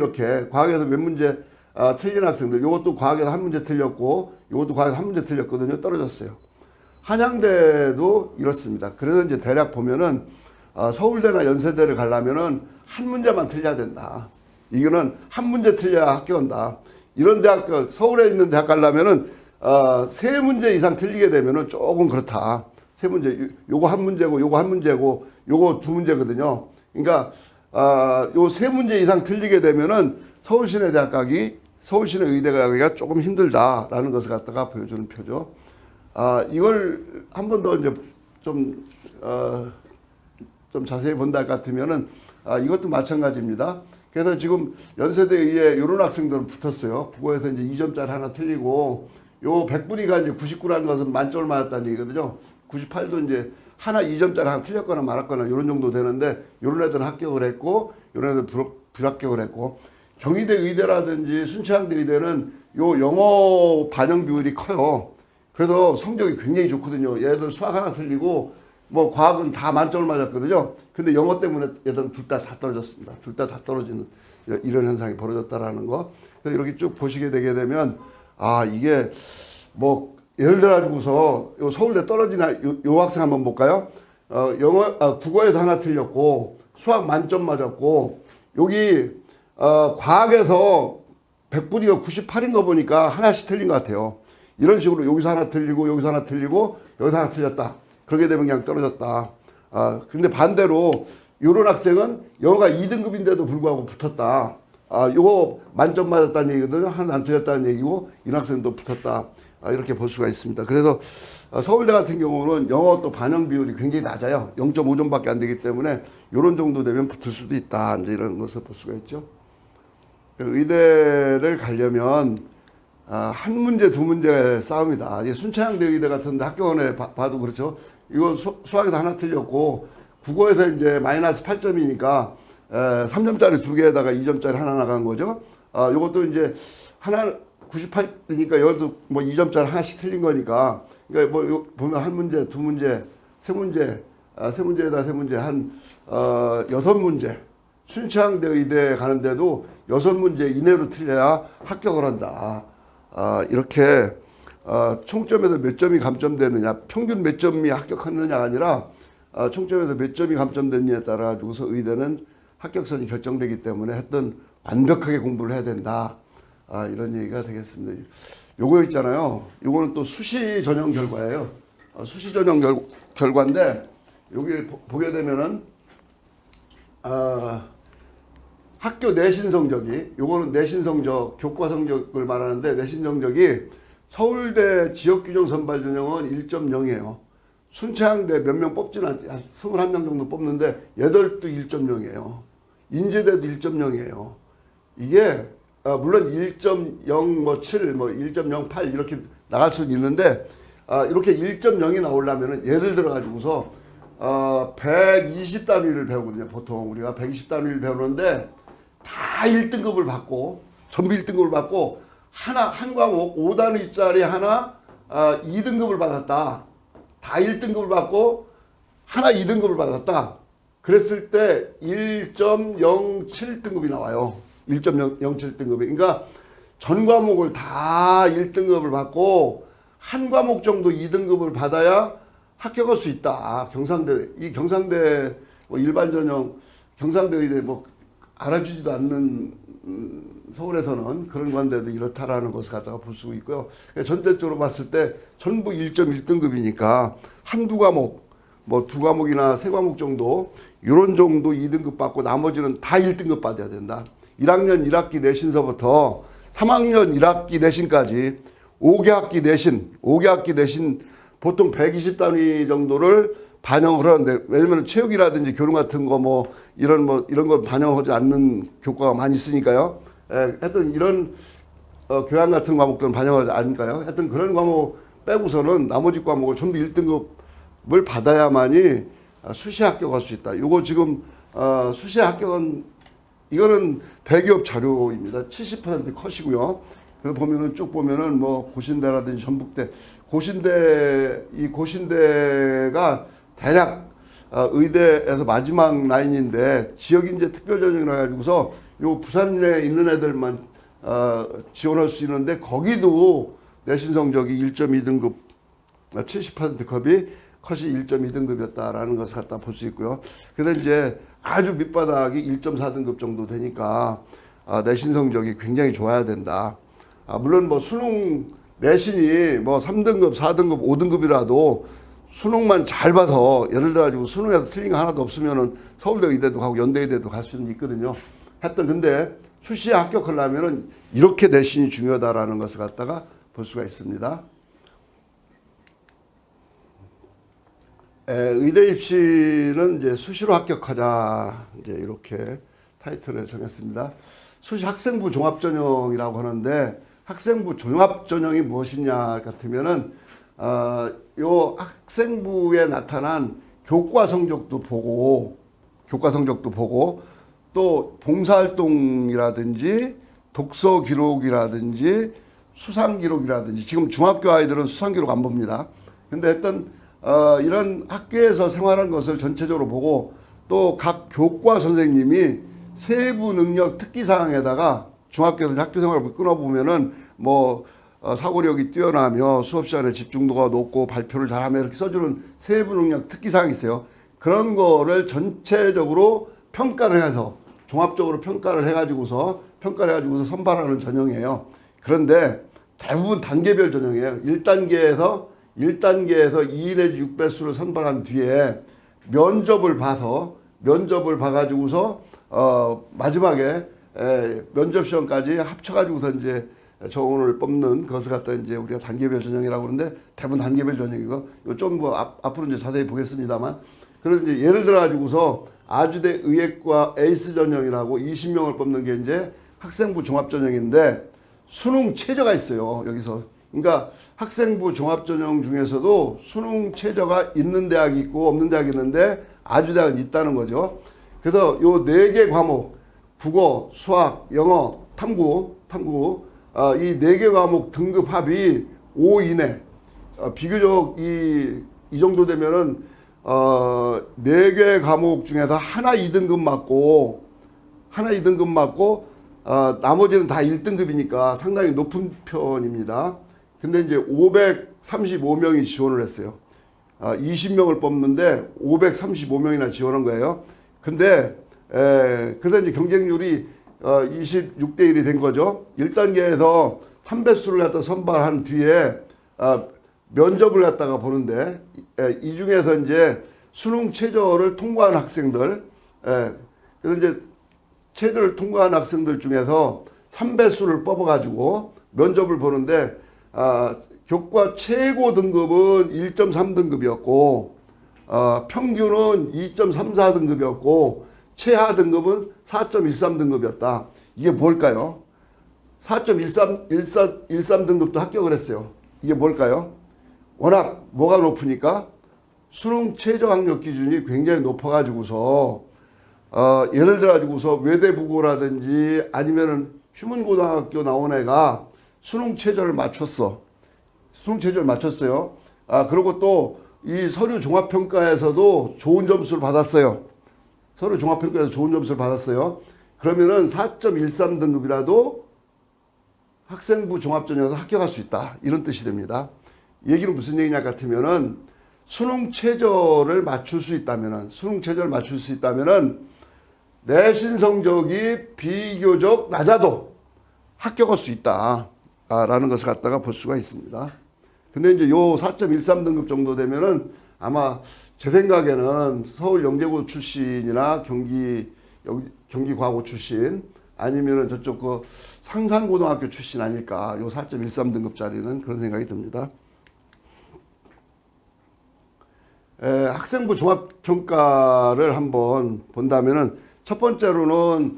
몇 문제 틀린 학생들, 요것도 과학에서 한 문제 틀렸고 요것도 과학에서 한 문제 틀렸거든요. 떨어졌어요. 한양대도 이렇습니다. 그래서 이제 대략 보면은 서울대나 연세대를 가려면은 한 문제만 틀려야 된다. 이거는 한 문제 틀려야 합격한다. 이런 대학, 서울에 있는 대학 가려면은 세 문제 이상 틀리게 되면은 조금 그렇다. 세 문제, 요거 한 문제고, 요거 한 문제고, 요거 두 문제거든요. 그러니까 요 세 문제 이상 틀리게 되면은 서울시내 대학 가기, 서울시내 의대 가기가 조금 힘들다라는 것을 갖다가 보여주는 표죠. 이걸 한 번 더 이제 좀 자세히 본다 같으면은 이것도 마찬가지입니다. 그래서 지금 연세대 의에 이런 학생들은 붙었어요. 국어에서 이제 2점짜리 하나 틀리고 요 100분위가 이제 99라는 것은 만점을 맞았다는 얘기거든요. 98도 이제 하나 2점짜리 하나 틀렸거나 말았거나 이런 정도 되는데 이런 애들은 합격을 했고 이런 애들은 불합격을 했고 경희대 의대라든지 순천향대 의대는 요 영어 반영 비율이 커요. 그래서 성적이 굉장히 좋거든요. 얘들 수학 하나 틀리고 뭐 과학은 다 만점을 맞았거든요. 근데 영어 때문에 얘들은 둘 다 떨어졌습니다. 둘 다 떨어지는 이런 현상이 벌어졌다라는 거. 그래서 이렇게 쭉 보시게 되게 되면 이게 뭐 예를 들어 가지고서 요 서울대 떨어지나 요 학생 한번 볼까요? 국어에서 하나 틀렸고 수학 만점 맞았고 여기 과학에서 100분위가 98인 거 보니까 하나씩 틀린 것 같아요. 이런 식으로 여기서 하나 틀리고 여기서 하나 틀리고 여기서 하나 틀렸다. 그렇게 되면 그냥 떨어졌다. 근데 반대로 요런 학생은 영어가 2등급인데도 불구하고 붙었다. 요거 만점 맞았다는 얘기거든요. 하나 안 틀렸다는 얘기고 이 학생도 붙었다. 이렇게 볼 수가 있습니다. 그래서 서울대 같은 경우는 영어 또 반영 비율이 굉장히 낮아요. 0.5점밖에 안 되기 때문에 요런 정도 되면 붙을 수도 있다. 이제 이런 것을 볼 수가 있죠. 의대를 가려면 한 문제 두 문제 싸움이다. 순천향대 의대 같은데 학교원에 봐도 그렇죠. 이거 수학에서 하나 틀렸고 국어에서 이제 마이너스 8점이니까 3점짜리 두 개에다가 2점짜리 하나 나간 거죠. 이것도 이제 하나 98이니까 여기도 뭐 2점짜리 하나씩 틀린 거니까 그러니까 뭐 보면 한 문제, 두 문제, 세 문제, 세 문제에다 세 문제 한 6문제. 순천향대 의대 가는데도 6문제 이내로 틀려야 합격을 한다. 이렇게 총점에서 몇 점이 감점되느냐, 평균 몇 점이 합격하느냐가 아니라 총점에서 몇 점이 감점되느냐에 따라 가지고서 의대는 합격선이 결정되기 때문에 하여튼 완벽하게 공부를 해야 된다. 이런 얘기가 되겠습니다. 요거 있잖아요. 요거는 또 수시 전형 결과예요. 수시 전형 결과인데 여기 보게 되면은 학교 내신 성적이 요거는 내신 성적, 교과 성적을 말하는데 내신 성적이 서울대 지역규정 선발 전형은 1.0이에요. 순천향대 몇 명 뽑지는 않지. 한 21명 정도 뽑는데 얘들도 1.0이에요. 인제대도 1.0이에요. 이게 물론 1.0 뭐 7, 뭐 1.08 이렇게 나갈 수는 있는데 이렇게 1.0이 나오려면은 예를 들어 가지고서 120단위를 배우거든요. 보통 우리가 120단위를 배우는데 다 1등급을 받고 전부 1등급을 받고 한 과목 5단위짜리 하나 2등급을 받았다. 다 1등급을 받고 하나 2등급을 받았다. 그랬을 때 1.07등급이 나와요. 1.07등급이. 그러니까 전 과목을 다 1등급을 받고 한 과목 정도 2등급을 받아야 합격할 수 있다. 경상대 뭐 일반 전형, 경상대 의대 뭐 알아주지도 않는 서울에서는 그런 관대도 이렇다라는 것을 갖다가 볼 수 있고요. 전체적으로 봤을 때 전부 1.1등급이니까 한두 과목, 뭐 두 과목이나 세 과목 정도 이런 정도 2등급 받고 나머지는 다 1등급 받아야 된다. 1학년 1학기 내신서부터 3학년 1학기 내신까지 5개 학기 내신 보통 120단위 정도를 반영을 하는데, 왜냐면 체육이라든지 교련 같은 거 뭐 이런 걸 반영하지 않는 교과가 많이 있으니까요. 하여튼 이런 교양 같은 과목들은 반영하지 않으니까요. 하여튼 그런 과목 빼고서는 나머지 과목을 전부 1등급을 받아야만이 수시 합격할 수 있다. 요거 지금 수시 합격은 이거는 대기업 자료입니다. 70% 컷이고요. 그래서 보면은 쭉 보면은 뭐 고신대라든지 전북대, 고신대가 대략 의대에서 마지막 라인인데 지역인재 특별전형이라 가지고서 요 부산에 있는 애들만 지원할 수 있는데, 거기도 내신 성적이 1.2등급 70% 컷이 1.2등급이었다라는 것을 갖다 볼 수 있고요. 근데 이제 아주 밑바닥이 1.4등급 정도 되니까 내신 성적이 굉장히 좋아야 된다. 물론 뭐 수능 내신이 뭐 3등급, 4등급, 5등급이라도 수능만 잘 봐서, 예를 들어 가지고 수능에서 틀린 거 하나도 없으면은 서울대 의대도 가고 연대 의대도 갈 수는 있거든요. 하여튼 근데 수시에 합격하려면은 이렇게 내신이 중요하다라는 것을 갖다가 볼 수가 있습니다. 의대 입시는 이제 수시로 합격하자, 이제 이렇게 타이틀을 정했습니다. 수시 학생부 종합전형이라고 하는데, 학생부 종합전형이 무엇이냐 같으면은 요 학생부에 나타난 교과 성적도 보고 또 봉사활동이라든지 독서 기록이라든지 수상 기록이라든지, 지금 중학교 아이들은 수상 기록 안 봅니다. 근데 일단 이런 학교에서 생활한 것을 전체적으로 보고, 또 각 교과 선생님이 세부 능력 특기사항에다가 중학교에서 학교 생활을 끊어보면은 뭐 사고력이 뛰어나며 수업 시간에 집중도가 높고 발표를 잘하며 이렇게 써주는 세부 능력 특기사항이 있어요. 그런 거를 전체적으로 평가를 해서, 종합적으로 평가를 해가지고서 선발하는 전형이에요. 그런데 대부분 단계별 전형이에요. 1단계에서 2 내지 6배수를 선발한 뒤에 면접을 봐가지고서 마지막에 면접 시험까지 합쳐가지고서 이제 정원을 뽑는 것을 갖다 이제 우리가 단계별 전형이라고 그러는데, 대부분 단계별 전형이고, 좀 뭐 앞으로 이제 자세히 보겠습니다만, 그래서 이제 예를 들어 가지고서 아주대 의예과 에이스 전형이라고 20명을 뽑는 게 이제 학생부 종합 전형인데, 수능 최저가 있어요, 여기서. 그러니까 학생부 종합 전형 중에서도 수능 최저가 있는 대학이 있고 없는 대학이 있는데, 아주대학은 있다는 거죠. 그래서 요 4개 과목, 국어, 수학, 영어, 탐구 이 4개 과목 등급 합이 5 이내, 비교적 이 정도 되면은 4개 과목 중에서 하나 2등급 맞고 나머지는 다 1등급이니까 상당히 높은 편입니다. 근데 이제 535명이 지원을 했어요. 20명을 뽑는데 535명이나 지원한 거예요. 근데 그래서 이제 경쟁률이 26대 1이 된 거죠. 1단계에서 3배수를 갖다 선발한 뒤에 면접을 갖다가 보는데, 이 중에서 이제 수능 최저를 통과한 학생들, 그래서 이제 최저를 통과한 학생들 중에서 3배수를 뽑아가지고 면접을 보는데, 교과 최고 등급은 1.3등급이었고, 평균은 2.34등급이었고, 최하 등급은 4.13등급이었다. 이게 뭘까요? 4.13등급도 합격을 했어요. 이게 뭘까요? 워낙 뭐가 높으니까 수능 최저 학력 기준이 굉장히 높아가지고서 예를 들어 가지고서 외대부고라든지 아니면은 휴문고등학교 나온 애가 수능 최저를 맞췄어. 수능 최저를 맞췄어요. 그리고 또 이 서류 종합평가에서도 좋은 점수를 받았어요. 서류 종합평가에서 좋은 점수를 받았어요. 그러면은 4.13등급이라도 학생부 종합전형에서 합격할 수 있다. 이런 뜻이 됩니다. 얘기는 무슨 얘기냐 같으면은 수능 최저를 맞출 수 있다면은 내신 성적이 비교적 낮아도 합격할 수 있다. 라는 것을 갖다가 볼 수가 있습니다. 근데 이제 요 4.13등급 정도 되면은 아마 제 생각에는 서울 영재고 출신이나 경기과고 출신 아니면은 저쪽 그 상산고등학교 출신 아닐까. 요 4.13등급짜리는 그런 생각이 듭니다. 학생부 종합평가를 한번 본다면은 첫 번째로는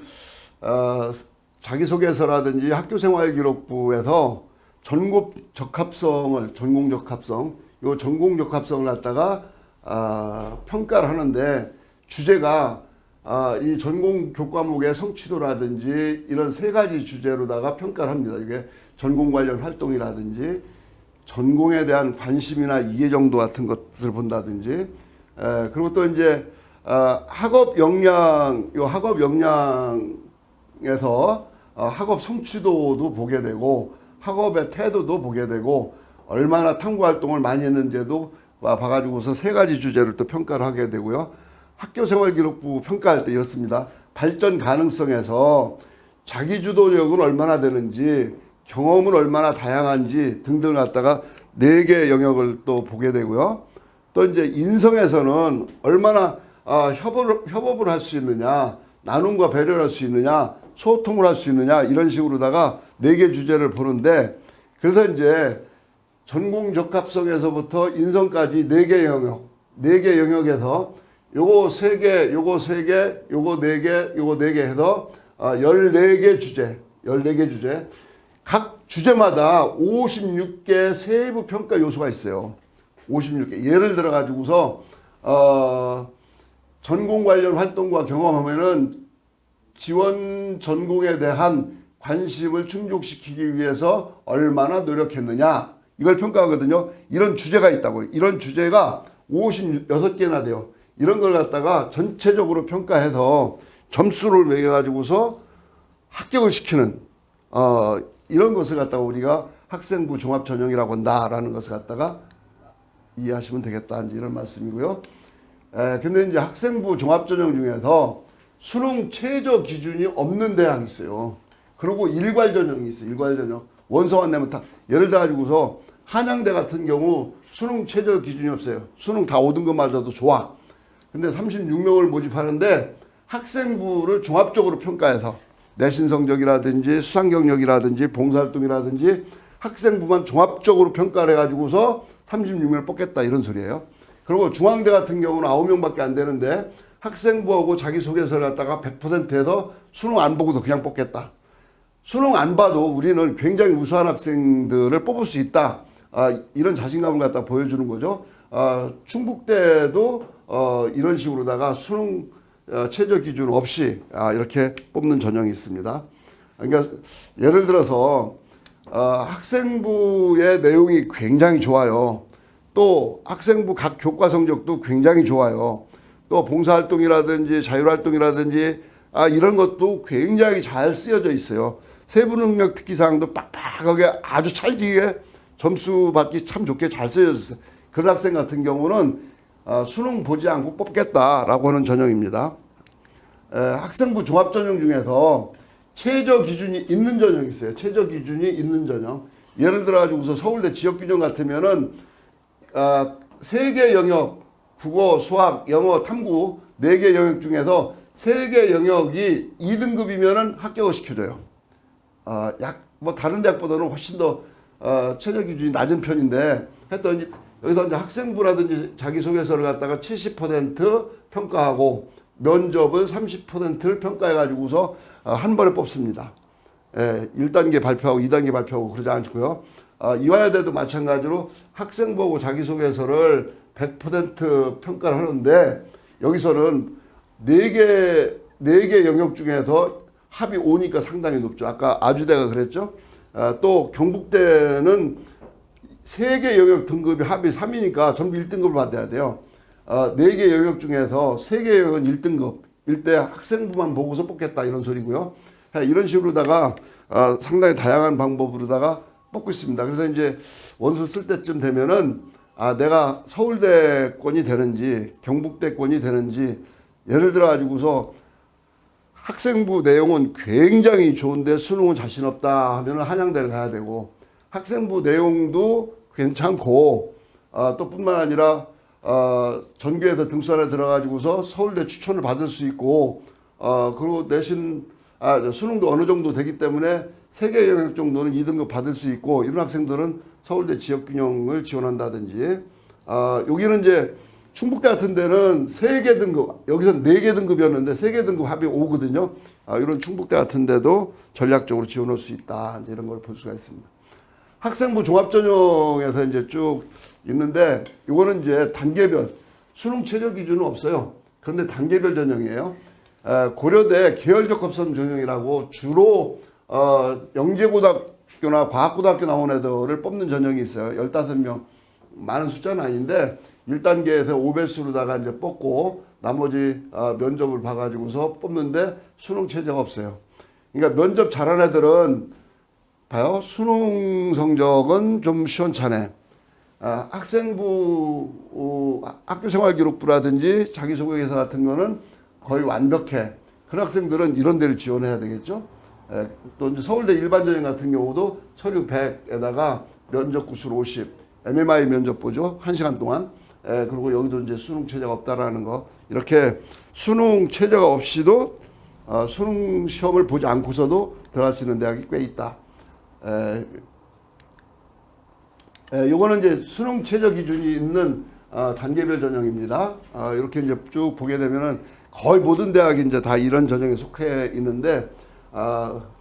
자기소개서라든지 학교생활기록부에서 전공 적합성을 갖다가 평가를 하는데 주제가 이 전공 교과목의 성취도라든지 이런 세 가지 주제로다가 평가를 합니다. 이게 전공 관련 활동이라든지 전공에 대한 관심이나 이해 정도 같은 것을 본다든지 그리고 또 이제 학업 역량에서 학업 성취도도 보게 되고 학업의 태도도 보게 되고 얼마나 탐구 활동을 많이 했는지도 봐가지고서 세 가지 주제를 또 평가를 하게 되고요. 학교생활기록부 평가할 때 이렇습니다. 발전 가능성에서 자기주도력은 얼마나 되는지 경험은 얼마나 다양한지 등등을 갖다가 4개의 영역을 또 보게 되고요. 또 이제 인성에서는 얼마나 협업을 할 수 있느냐, 나눔과 배려를 할 수 있느냐, 소통을 할 수 있느냐 이런 식으로다가 4개 주제를 보는데 그래서 이제 전공 적합성에서부터 인성까지 4개 영역에서 요거 3개, 요거 3개, 요거 4개, 요거 4개 해서 14개 주제 각 주제마다 56개 세부 평가 요소가 있어요. 56개. 예를 들어 가지고서 전공 관련 활동과 경험하면은 지원 전공에 대한 관심을 충족시키기 위해서 얼마나 노력했느냐 이걸 평가하거든요. 이런 주제가 있다고요. 이런 주제가 56개나 돼요. 이런 걸 갖다가 전체적으로 평가해서 점수를 매겨가지고서 합격을 시키는 이런 것을 갖다가 우리가 학생부 종합전형이라고 한다라는 것을 갖다가 이해하시면 되겠다 이런 말씀이고요. 근데 이제 학생부 종합전형 중에서 수능 최저 기준이 없는 대학이 있어요. 그리고 일괄 전형이 있어요. 일괄 전형. 원서만 내면 다. 예를 들어 가지고서 한양대 같은 경우 수능 최저 기준이 없어요. 수능 다 5등급 맞아도 좋아. 근데 36명을 모집하는데 학생부를 종합적으로 평가해서 내신 성적이라든지 수상 경력이라든지 봉사활동이라든지 학생부만 종합적으로 평가를 해가지고서 36명을 뽑겠다 이런 소리예요. 그리고 중앙대 같은 경우는 9명밖에 안 되는데 학생부하고 자기소개서를 갖다가 100%에서 수능 안 보고도 그냥 뽑겠다. 수능 안 봐도 우리는 굉장히 우수한 학생들을 뽑을 수 있다. 이런 자신감을 갖다 보여주는 거죠. 충북대도 이런 식으로다가 수능 최저 기준 없이 이렇게 뽑는 전형이 있습니다. 그러니까 예를 들어서 학생부의 내용이 굉장히 좋아요. 또 학생부 각 교과 성적도 굉장히 좋아요. 또 봉사활동이라든지 자율활동이라든지 이런 것도 굉장히 잘 쓰여져 있어요. 세부능력 특기사항도 빡빡하게 아주 찰지게 점수 받기 참 좋게 잘 쓰여져 있어요. 그런 학생 같은 경우는 수능 보지 않고 뽑겠다라고 하는 전형입니다. 학생부 종합전형 중에서 최저 기준이 있는 전형이 있어요. 최저 기준이 있는 전형. 예를 들어 가지고서 서울대 지역균형 같으면은 3개 영역 국어, 수학, 영어, 탐구 4개 영역 중에서 3개 영역이 2등급이면은 합격을 시켜줘요. 뭐 다른 대학보다는 훨씬 더 최저 기준이 낮은 편인데 했더니 여기서 이제 학생부라든지 자기소개서를 갖다가 70% 평가하고 면접을 30%를 평가해가지고서 한 번에 뽑습니다. 1단계 발표하고 2단계 발표하고 그러지 않고요. 이화여대도 마찬가지로 학생부하고 자기소개서를 100% 평가를 하는데 여기서는 4개 영역 중에서 합이 5니까 상당히 높죠. 아까 아주대가 그랬죠. 또 경북대는 3개 영역 등급이 합이 3이니까 전부 1등급을 받아야 돼요. 4개 영역 중에서 3개 영역은 1등급. 일대 학생부만 보고서 뽑겠다 이런 소리고요. 이런 식으로다가 상당히 다양한 방법으로다가 뽑고 있습니다. 그래서 이제 원서 쓸 때쯤 되면은 내가 서울대권이 되는지 경북대권이 되는지 예를 들어 가지고서 학생부 내용은 굉장히 좋은데 수능은 자신 없다 하면은 한양대를 가야 되고 학생부 내용도 괜찮고 또 뿐만 아니라 전교에서 등수안에 들어가지고서 서울대 추천을 받을 수 있고 그리고 내신 수능도 어느 정도 되기 때문에 3개 영역 정도는 2등급 받을 수 있고 이런 학생들은 서울대 지역균형을 지원한다든지 여기는 이제 충북대 같은 데는 3개 등급 여기서 4개 등급이었는데 3개 등급 합이 5거든요. 이런 충북대 같은 데도 전략적으로 지원할 수 있다 이런 걸 볼 수가 있습니다. 학생부 종합전형에서 이제 쭉 있는데 이거는 이제 단계별 수능 최저 기준은 없어요. 그런데 단계별 전형이에요. 고려대 계열적 합성 전형이라고 주로 영재고등학교나 과학고등학교 나온 애들을 뽑는 전형이 있어요. 15명 많은 숫자는 아닌데 1단계에서 5배수로다가 이제 뽑고 나머지 면접을 봐가지고서 뽑는데 수능 최저가 없어요. 그러니까 면접 잘한 애들은 봐요. 수능 성적은 좀 시원찮네. 학생부 학교생활기록부라든지 자기소개서 같은 거는 거의 완벽해. 그런 학생들은 이런 데를 지원해야 되겠죠. 또 이제 서울대 일반전형 같은 경우도 서류 100에다가 면접 구술 50, MMI 면접 보죠. 1시간 동안. 그리고 여기도 이제 수능 최저가 없다라는 거. 이렇게 수능 최저가 없이도 수능 시험을 보지 않고서도 들어갈 수 있는 대학이 꽤 있다. 요거는 이제 수능 최저 기준이 있는 단계별 전형입니다. 이렇게 이제 쭉 보게 되면은 거의 모든 대학이 이제 다 이런 전형에 속해 있는데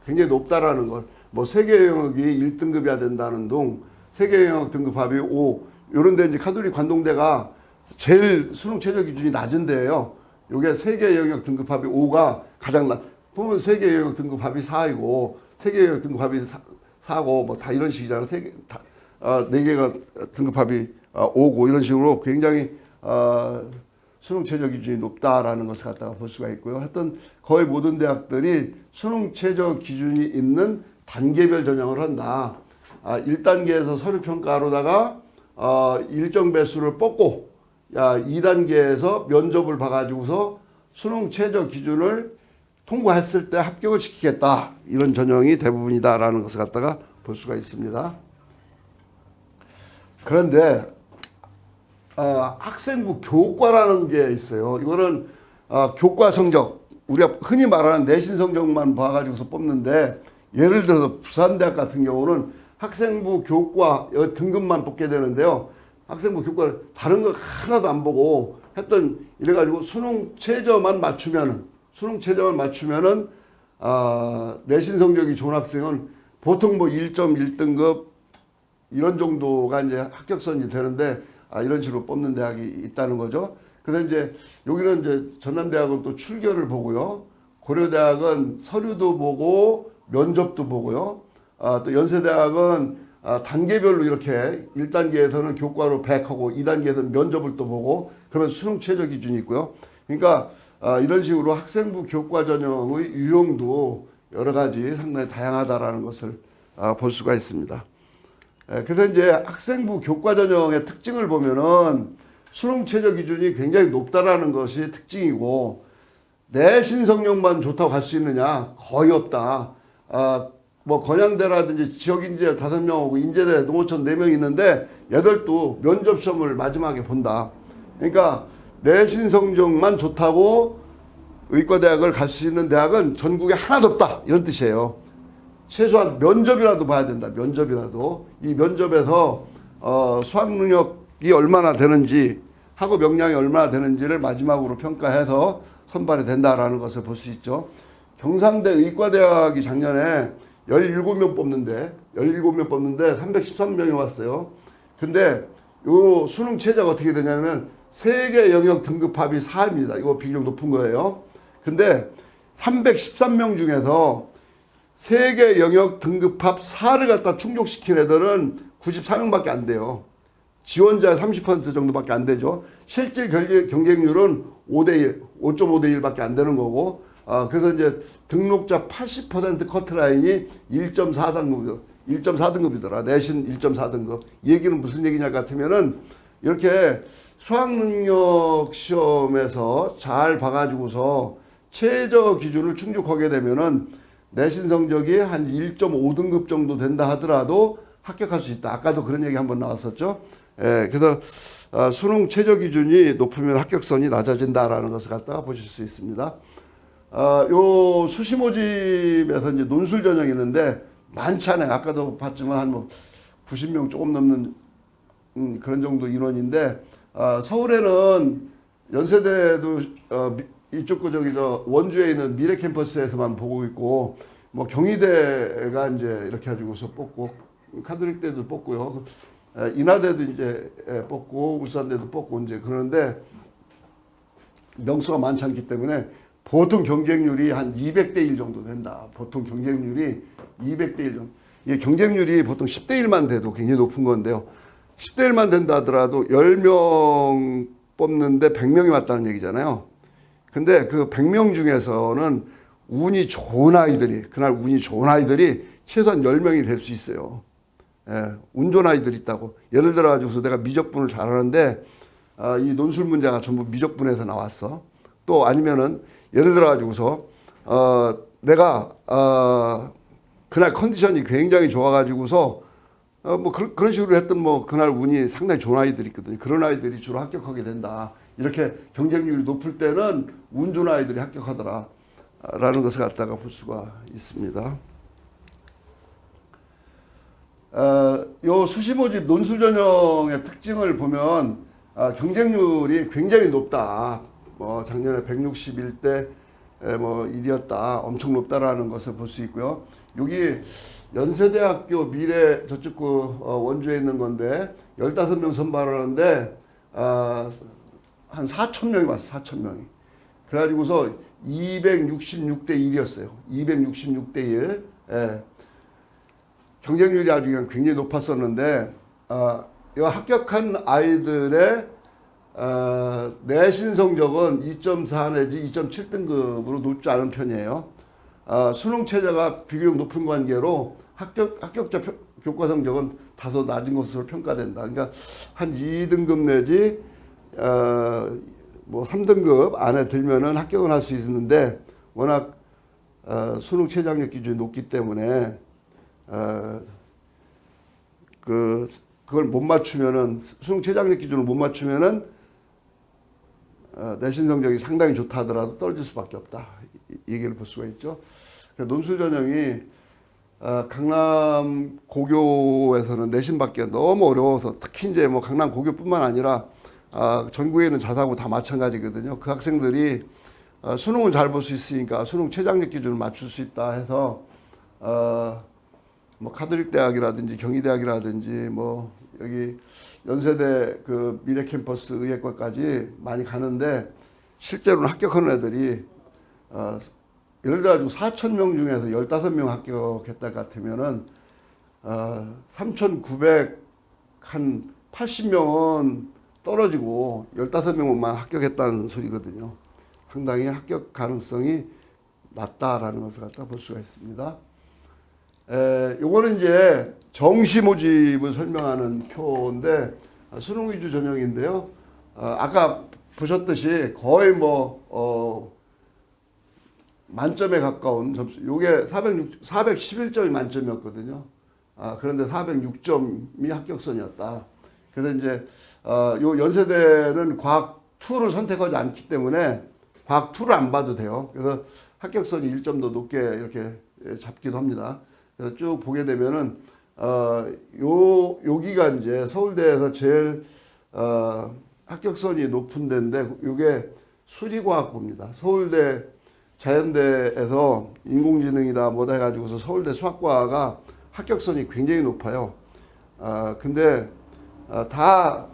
굉장히 높다라는 걸 뭐 3개 영역이 1등급이어야 된다는 둥 3개 영역 등급 합이 5 요런 데 이제 카톨릭 관동대가 제일 수능 최저 기준이 낮은 데예요. 요게 3개 영역 등급 합이 5가 가장 보면 3개 영역 등급 합이 4이고 3개 영역 등급 합이 4고 뭐 다 이런 식이잖아요. 4개가 등급합이 5고 이런 식으로 굉장히 수능 최저 기준이 높다라는 것을 갖다가 볼 수가 있고요. 하여튼 거의 모든 대학들이 수능 최저 기준이 있는 단계별 전형을 한다. 1단계에서 서류 평가로다가 일정 배수를 뽑고 2단계에서 면접을 봐가지고서 수능 최저 기준을 통과했을 때 합격을 시키겠다. 이런 전형이 대부분이다라는 것을 갖다가 볼 수가 있습니다. 그런데 학생부 교과라는 게 있어요. 이거는 교과 성적, 우리가 흔히 말하는 내신 성적만 봐가지고서 뽑는데 예를 들어서 부산대학 같은 경우는 학생부 교과 등급만 뽑게 되는데요. 학생부 교과 다른 거 하나도 안 보고 했던 이래가지고 수능 최저만 맞추면은 내신 성적이 좋은 학생은 보통 뭐 1.1등급 이런 정도가 이제 합격선이 되는데 이런 식으로 뽑는 대학이 있다는 거죠. 그래서 이제 여기는 이제 전남대학은 또 출결을 보고요. 고려대학은 서류도 보고 면접도 보고요. 또 연세대학은 단계별로 이렇게 1단계에서는 교과로 100하고 2단계에서는 면접을 또 보고 그러면 수능 최저 기준이 있고요. 그러니까 이런 식으로 학생부 교과 전형의 유형도 여러 가지 상당히 다양하다라는 것을 볼 수가 있습니다. 그래서 이제 학생부 교과 전형의 특징을 보면은 수능 최저 기준이 굉장히 높다라는 것이 특징이고 내신 성적만 좋다고 갈 수 있느냐? 거의 없다. 뭐 건양대라든지 지역인재 5명하고 인제대 농어촌 4명 있는데 얘들도 면접 시험을 마지막에 본다. 그러니까 내신 성적만 좋다고 의과대학을 갈 수 있는 대학은 전국에 하나도 없다. 이런 뜻이에요. 최소한 면접이라도 봐야 된다. 면접이라도. 이 면접에서 수학 능력이 얼마나 되는지 학업 역량이 얼마나 되는지를 마지막으로 평가해서 선발이 된다라는 것을 볼 수 있죠. 경상대 의과대학이 작년에 17명 뽑는데 313명이 왔어요. 근데 요 수능 최저가 어떻게 되냐면 3개 영역 등급합이 4입니다. 이거 비교적 높은 거예요. 근데 313명 중에서 3개 영역 등급합 4를 갖다 충족시킨 애들은 94명밖에 안 돼요. 지원자 30% 정도밖에 안 되죠. 실질 경쟁률은 5대1, 5.5대 1밖에 안 되는 거고, 그래서 이제 등록자 80% 커트라인이 1.4등급이더라. 내신 1.4등급. 얘기는 무슨 얘기냐 같으면은, 이렇게 수학능력 시험에서 잘 봐가지고서 최저 기준을 충족하게 되면은 내신 성적이 한 1.5등급 정도 된다 하더라도 합격할 수 있다. 아까도 그런 얘기 한번 나왔었죠. 예, 그래서 수능 최저 기준이 높으면 합격선이 낮아진다라는 것을 갖다가 보실 수 있습니다. 요 수시 모집에서 이제 논술 전형이 있는데 많지 않아요. 아까도 봤지만 한 뭐 90명 조금 넘는 그런 정도 인원인데 서울에는 연세대도 이쪽 저 원주에 있는 미래 캠퍼스에서만 보고 있고 뭐 경희대가 이제 이렇게 가지고서 뽑고 카톨릭대도 뽑고요. 인하대도 이제 뽑고 울산대도 뽑고 이제 그러는데 명수가 많지 않기 때문에 보통 경쟁률이 한 200대 1 정도 된다. 보통 경쟁률이 200대 1 정도. 이게 경쟁률이 보통 10대 1만 돼도 굉장히 높은 건데요. 10대 1만 된다 하더라도 10명 뽑는데 100명이 왔다는 얘기잖아요. 근데 그 100명 중에서는 운이 좋은 아이들이, 그날 운이 좋은 아이들이 최소한 10명이 될 수 있어요. 예, 운 좋은 아이들이 있다고. 예를 들어 가지고서 내가 미적분을 잘하는데 이 논술 문제가 전부 미적분에서 나왔어. 또 아니면은 예를 들어 가지고서 내가 그날 컨디션이 굉장히 좋아 가지고서 뭐 그런 식으로 했던 뭐 그날 운이 상당히 좋은 아이들이 있거든요. 그런 아이들이 주로 합격하게 된다. 이렇게 경쟁률이 높을 때는 운 좋은 아이들이 합격하더라. 라는 것을 갖다가 볼 수가 있습니다. 요 수시 모집 논술 전형의 특징을 보면 경쟁률이 굉장히 높다. 뭐 작년에 161대 뭐 1이었다. 엄청 높다라는 것을 볼 수 있고요. 여기 연세대학교 미래 저쪽 그 원주에 있는 건데 15명 선발하는데 한 4,000명이 왔어. 4,000명이. 그래가지고서 266대 1이었어요. 266대 1. 예. 경쟁률이 아주 굉장히 높았었는데 이 합격한 아이들의 내신 성적은 2.4 내지 2.7등급으로 높지 않은 편이에요. 수능 최저가 비교적 높은 관계로 합격자 교과 성적은 다소 낮은 것으로 평가된다. 그러니까 한 2등급 내지 뭐 3등급 안에 들면은 합격은 할 수 있는데 워낙 수능 최저학력 기준이 높기 때문에 그걸 못 맞추면은 수능 최저학력 기준을 못 맞추면은 내신 성적이 상당히 좋다 하더라도 떨어질 수밖에 없다. 이 얘기를 볼 수가 있죠. 논술 전형이 강남 고교에서는 내신 받기가 너무 어려워서 특히 이제 뭐 강남 고교뿐만 아니라 전국에 있는 자사고 다 마찬가지거든요. 그 학생들이 수능은 잘 볼 수 있으니까 수능 최저학력 기준을 맞출 수 있다 해서 뭐 카톨릭 대학이라든지 경희대학이라든지 뭐 여기 연세대 그 미래 캠퍼스 의예과까지 많이 가는데 실제로는 합격하는 애들이 예를 들어 가지고 4,000명 중에서 15명 합격했다 같으면은 3,900 한 80명은 떨어지고 15명만 합격했다는 소리거든요. 상당히 합격 가능성이 낮다라는 것을 갖다 볼 수가 있습니다. 요거는 이제 정시 모집을 설명하는 표인데 수능 위주 전형인데요. 아까 보셨듯이 거의 뭐 만점에 가까운 점수. 요게 411점이 만점이었거든요. 그런데 406점이 합격선이었다. 그래서 이제 요 연세대는 과학 2를 선택하지 않기 때문에 과학 2를 안 봐도 돼요. 그래서 합격선이 1점 더 높게 이렇게 잡기도 합니다. 그래서 쭉 보게 되면은 여기가 이제 서울대에서 제일 합격선이 높은 데인데 요게 수리과학부입니다. 서울대 자연대에서 인공지능이다 뭐다 해가지고서 서울대 수학과가 합격선이 굉장히 높아요. 근데 다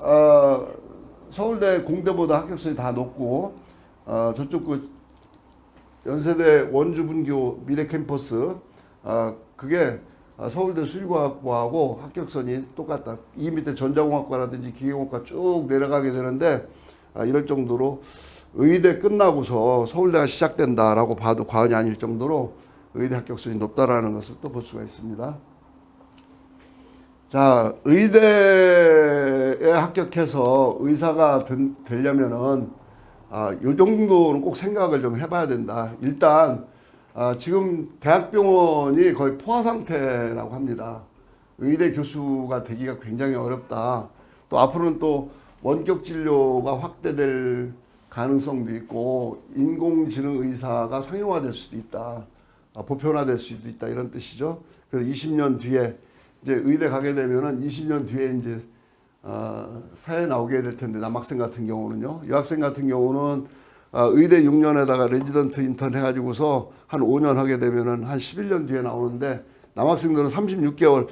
서울대 공대보다 합격선이 다 높고 저쪽 그 연세대 원주분교 미래 캠퍼스 그게 서울대 수의과학부하고 합격선이 똑같다. 이 밑에 전자공학과라든지 기계공학과 쭉 내려가게 되는데 이럴 정도로 의대 끝나고서 서울대가 시작된다라고 봐도 과언이 아닐 정도로 의대 합격선이 높다라는 것을 또 볼 수가 있습니다. 자, 의대에 합격해서 의사가 되려면은 요 정도는 꼭 생각을 좀 해봐야 된다. 일단 지금 대학병원이 거의 포화 상태라고 합니다. 의대 교수가 되기가 굉장히 어렵다. 또 앞으로는 또 원격 진료가 확대될 가능성도 있고 인공지능 의사가 상용화될 수도 있다. 보편화될 수도 있다. 이런 뜻이죠. 그래서 20년 뒤에 이제 의대 가게 되면은 20년 뒤에 이제 사회 나오게 될 텐데 남학생 같은 경우는요. 여학생 같은 경우는 의대 6년에다가 레지던트 인턴 해가지고서 한 5년 하게 되면은 한 11년 뒤에 나오는데 남학생들은 36개월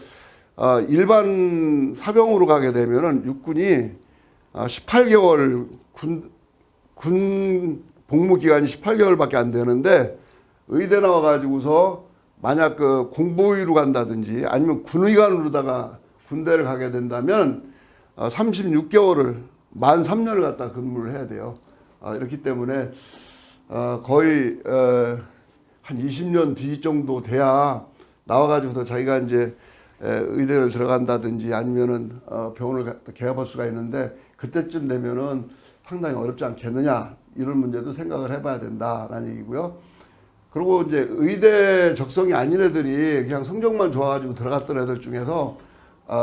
일반 사병으로 가게 되면은 육군이 18개월 군 복무 기간이 18개월밖에 안 되는데 의대 나와가지고서 만약 그 공보위로 간다든지 아니면 군의관으로다가 군대를 가게 된다면 36개월을 만 3년을 갖다 근무를 해야 돼요. 이렇기 때문에 거의 한 20년 뒤 정도 돼야 나와가지고서 자기가 이제 의대를 들어간다든지 아니면은 병원을 개업할 수가 있는데 그때쯤 되면은 상당히 어렵지 않겠느냐 이런 문제도 생각을 해봐야 된다라는 얘기고요. 그리고 이제 의대 적성이 아닌 애들이 그냥 성적만 좋아가지고 들어갔던 애들 중에서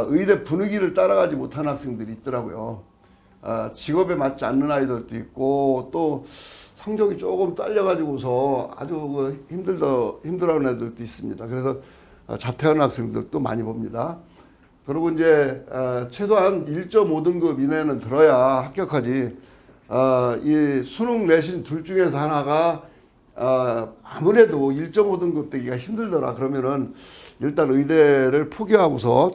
의대 분위기를 따라가지 못한 학생들이 있더라고요. 직업에 맞지 않는 아이들도 있고 또 성적이 조금 딸려가지고서 아주 힘들어하는 애들도 있습니다. 그래서 자퇴하는 학생들도 많이 봅니다. 그리고 이제 최소한 1.5등급 이내는 들어야 합격하지. 이 수능 내신 둘 중에서 하나가 아무래도 1.5등급 되기가 힘들더라. 그러면은 일단 의대를 포기하고서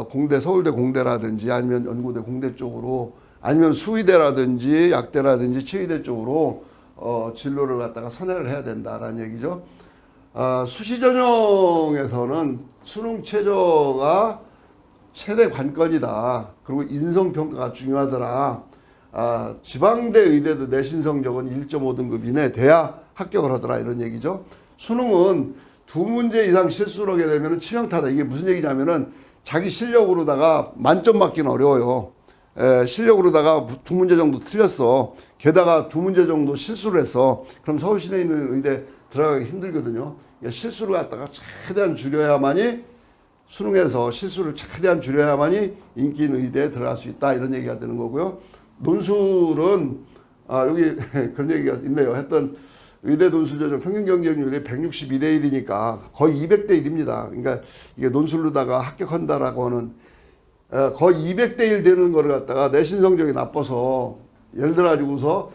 공대, 서울대 공대라든지 아니면 연고대 공대 쪽으로 아니면 수의대라든지 약대라든지 치의대 쪽으로 진로를 갖다가 선회를 해야 된다라는 얘기죠. 수시 전형에서는 수능 최저가 최대 관건이다. 그리고 인성평가가 중요하더라. 지방대 의대도 내신 성적은 1.5등급 이내 돼야 합격을 하더라. 이런 얘기죠. 수능은 두 문제 이상 실수를 하게 되면 치명타다. 이게 무슨 얘기냐면은 자기 실력으로다가 만점 맞기는 어려워요. 실력으로다가 두 문제 정도 틀렸어. 게다가 두 문제 정도 실수를 했어. 그럼 서울시내에 있는 의대 들어가기 힘들거든요. 실수를 갖다가 최대한 줄여야만이 수능에서 실수를 최대한 줄여야만이 인기 있는 의대에 들어갈 수 있다. 이런 얘기가 되는 거고요. 논술은 여기 그런 얘기가 있네요. 했던 의대 논술 전형 평균 경쟁률이 162대 1이니까 거의 200대 1입니다. 그러니까 이게 논술로다가 합격한다라고 하는 거의 200대 1 되는 거를 갖다가 내신 성적이 나빠서 예를 들어 가지고서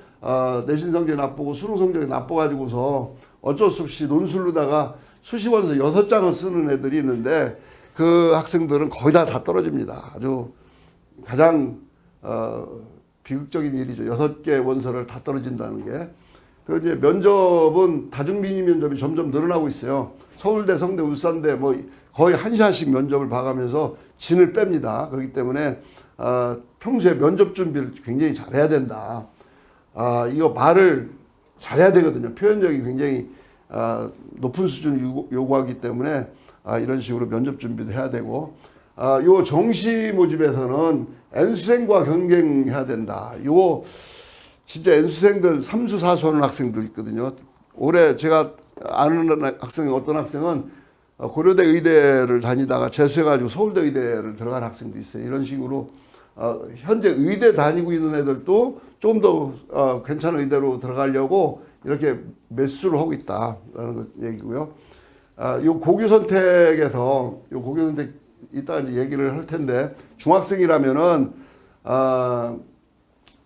내신 성적이 나쁘고 수능 성적이 나빠 가지고서 어쩔 수 없이 논술로다가 수시원서 6장을 쓰는 애들이 있는데 그 학생들은 거의 다 떨어집니다. 아주 가장 비극적인 일이죠. 6개 원서를 다 떨어진다는 게. 그 이제 면접은 다중비니 면접이 점점 늘어나고 있어요. 서울대, 성대, 울산대 뭐 거의 한 시간씩 면접을 봐가면서 진을 뺍니다. 그렇기 때문에 평소에 면접 준비를 굉장히 잘해야 된다. 이거 말을 잘해야 되거든요. 표현력이 굉장히 높은 수준을 요구하기 때문에 이런 식으로 면접 준비도 해야 되고 요 정시 모집에서는 N수생과 경쟁해야 된다. 요 진짜 N수생들 3수 4수 하는 학생들 있거든요. 올해 제가 아는 학생이 어떤 학생은 고려대 의대를 다니다가 재수해가지고 서울대 의대를 들어간 학생도 있어요. 이런 식으로 현재 의대 다니고 있는 애들도 좀 더 괜찮은 의대로 들어가려고 이렇게 매수를 하고 있다라는 얘기고요. 요 고교 선택에서 요 고교 선택 이따 이제 얘기를 할 텐데 중학생이라면은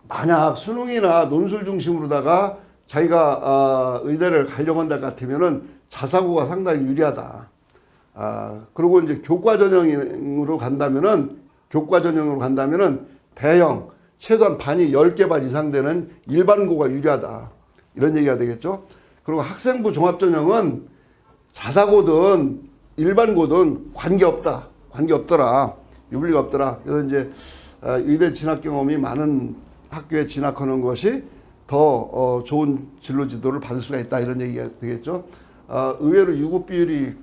만약 수능이나 논술 중심으로다가 자기가 의대를 가려고 한다 같으면은 자사고가 상당히 유리하다. 그리고 이제 교과 전형으로 간다면은 대형 최소한 반이 10개 반 이상 되는 일반고가 유리하다. 이런 얘기가 되겠죠. 그리고 학생부 종합전형은 자사고든 일반 고든 관계 없더라. 유불리가 없더라. 그래서 이제 의대 진학 경험이 많은 학교에 진학하는 것이 더 좋은 진로 지도를 받을 수가 있다, 이런 얘기가 되겠죠. 의외로 유급 비율이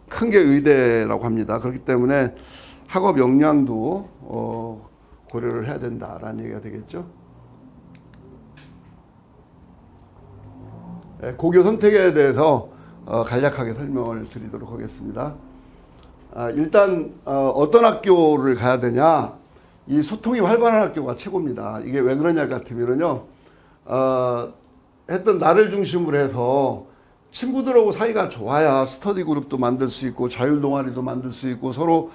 큰 게 의대라고 합니다. 그렇기 때문에 학업 역량도 고려를 해야 된다라는 얘기가 되겠죠. 고교 선택에 대해서 간략하게 설명을 드리도록 하겠습니다. 일단 어떤 학교를 가야 되냐, 이 소통이 활발한 학교가 최고입니다. 이게 왜 그러냐 같으면요, 했던 나를 중심으로 해서 친구들하고 사이가 좋아야 스터디 그룹도 만들 수 있고 자율 동아리도 만들 수 있고 서로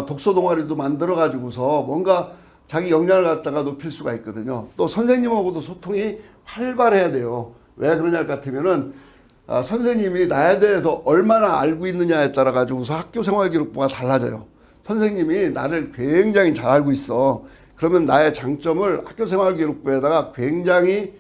독서 동아리도 만들어 가지고서 뭔가 자기 역량을 갖다가 높일 수가 있거든요. 또 선생님하고도 소통이 활발해야 돼요. 왜 그러냐 같으면은 선생님이 나에 대해서 얼마나 알고 있느냐에 따라 가지고서 학교 생활 기록부가 달라져요. 선생님이 나를 굉장히 잘 알고 있어. 그러면 나의 장점을 학교 생활 기록부에다가 굉장히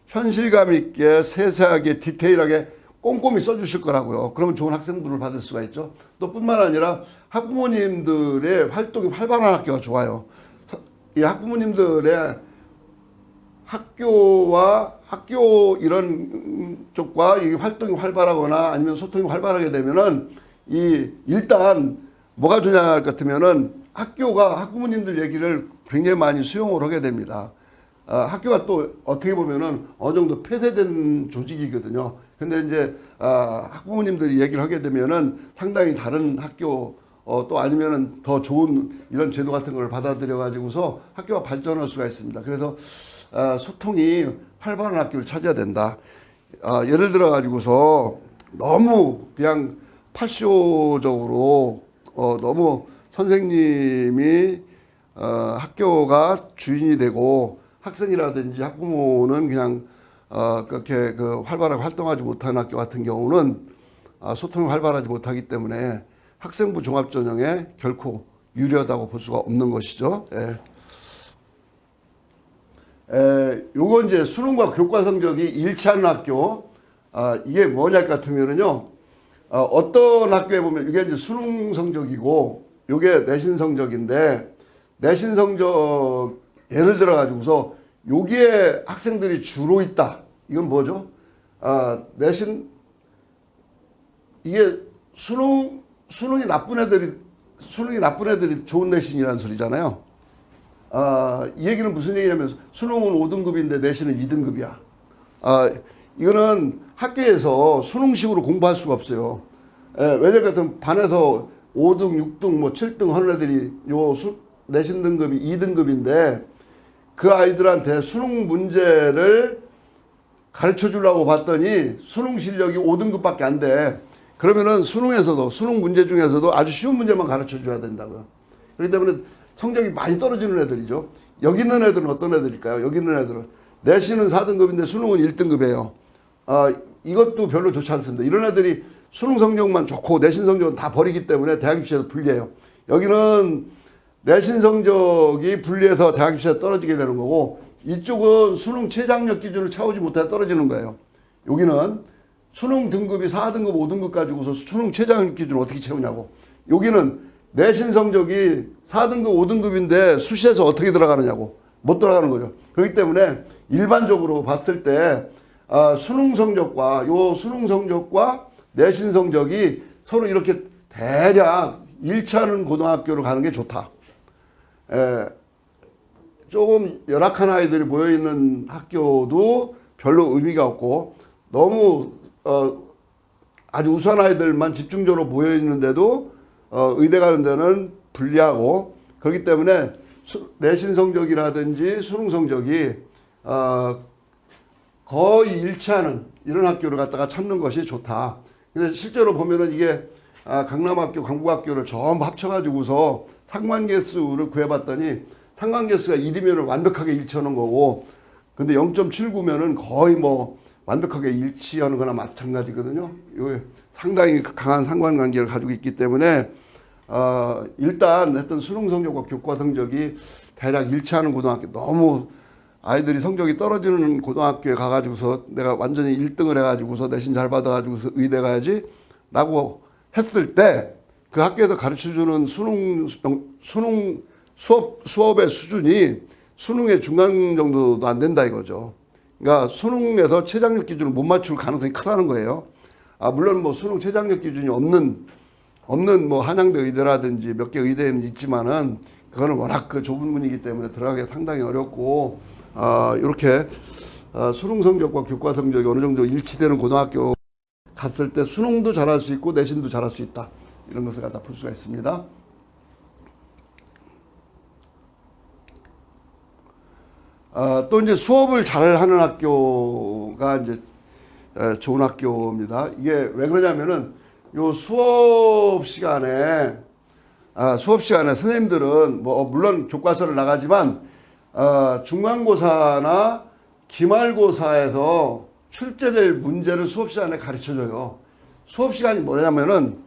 현실감 있게 세세하게 디테일하게 꼼꼼히 써주실 거라고요. 그러면 좋은 학생들을 받을 수가 있죠. 또 뿐만 아니라 학부모님들의 활동이 활발한 학교가 좋아요. 이 학부모님들의 학교와 학교 이런 쪽과 이 활동이 활발하거나 아니면 소통이 활발하게 되면은 일단 뭐가 중요할 것 같으면은 학교가 학부모님들 얘기를 굉장히 많이 수용을 하게 됩니다. 학교가 또 어떻게 보면은 어느 정도 폐쇄된 조직이거든요. 근데 이제 학부모님들이 얘기를 하게 되면은 상당히 다른 학교 또 아니면은 더 좋은 이런 제도 같은 걸 받아들여 가지고서 학교가 발전할 수가 있습니다. 그래서 소통이 활발한 학교를 찾아야 된다. 예를 들어 가지고서 너무 그냥 파쇼적으로 너무 선생님이 학교가 주인이 되고 학생이라든지 학부모는 그냥 그렇게 활발하게 활동하지 못하는 학교 같은 경우는 소통이 활발하지 못하기 때문에 학생부 종합전형에 결코 유리하다고 볼 수가 없는 것이죠. 요거 이제 수능과 교과 성적이 일치하는 학교, 이게 뭐냐 같으면은요, 어떤 학교에 보면 이게 이제 수능 성적이고 요게 내신 성적인데, 내신 성적 예를 들어 가지고서 여기에 학생들이 주로 있다. 이건 뭐죠? 내신, 이게 수능이 나쁜 애들이 좋은 내신이라는 소리잖아요. 이 얘기는 무슨 얘기냐면 수능은 5등급인데 내신은 2등급이야. 이거는 학교에서 수능식으로 공부할 수가 없어요. 왜냐면 같은 반에서 5등, 6등, 뭐 7등 하는 애들이 내신 등급이 2등급인데 그 아이들한테 수능 문제를 가르쳐 주려고 봤더니 수능 실력이 5등급밖에 안 돼. 그러면은 수능에서도 수능 문제 중에서도 아주 쉬운 문제만 가르쳐 줘야 된다고요. 그렇기 때문에 성적이 많이 떨어지는 애들이죠. 여기 있는 애들은 어떤 애들일까요? 여기 있는 애들은 내신은 4등급인데 수능은 1등급이에요. 이것도 별로 좋지 않습니다. 이런 애들이 수능 성적만 좋고 내신 성적은 다 버리기 때문에 대학 입시에서 불리해요. 여기는 내신 성적이 불리해서 대학 입시에 떨어지게 되는 거고, 이쪽은 수능 최장력 기준을 채우지 못해 떨어지는 거예요. 여기는 수능 등급이 4등급, 5등급 가지고서 수능 최장력 기준을 어떻게 채우냐고. 여기는 내신 성적이 4등급, 5등급인데 수시에서 어떻게 들어가느냐고. 못 들어가는 거죠. 그렇기 때문에 일반적으로 봤을 때 수능 성적과 내신 성적이 서로 이렇게 대략 일치하는 고등학교를 가는 게 좋다. 조금 열악한 아이들이 모여있는 학교도 별로 의미가 없고, 너무 아주 우수한 아이들만 집중적으로 모여있는데도 의대 가는 데는 불리하고, 그렇기 때문에 내신 성적이라든지 수능 성적이 거의 일치하는 이런 학교를 갖다가 찾는 것이 좋다. 근데 실제로 보면은 이게 강남학교, 강북학교를 전부 합쳐가지고서 상관계수를 구해봤더니 상관계수가 1이면 완벽하게 일치하는 거고, 근데 0.79면은 거의 뭐 완벽하게 일치하는 거나 마찬가지거든요. 이거 상당히 강한 상관관계를 가지고 있기 때문에 일단 했던 수능 성적과 교과 성적이 대략 일치하는 고등학교, 너무 아이들이 성적이 떨어지는 고등학교에 가가지고서 내가 완전히 1등을 해가지고서 내신 잘 받아가지고서 의대 가야지 라고 했을 때 그 학교에서 가르쳐주는 수능 수업의 수준이 수능의 중간 정도도 안 된다 이거죠. 그러니까 수능에서 최장력 기준을 못 맞출 가능성이 크다는 거예요. 물론 뭐 수능 최장력 기준이 없는 뭐 한양대 의대라든지 몇 개 의대는 있지만은 그거는 워낙 그 좁은 문이기 때문에 들어가기 상당히 어렵고, 이렇게 수능 성적과 교과 성적이 어느 정도 일치되는 고등학교 갔을 때 수능도 잘할 수 있고 내신도 잘할 수 있다, 이런 것을 갖다 볼 수가 있습니다. 또 이제 수업을 잘하는 학교가 이제 좋은 학교입니다. 이게 왜 그러냐면은 요 수업 시간에 선생님들은 뭐 물론 교과서를 나가지만 중간고사나 기말고사에서 출제될 문제를 수업 시간에 가르쳐줘요. 수업 시간이 뭐냐면은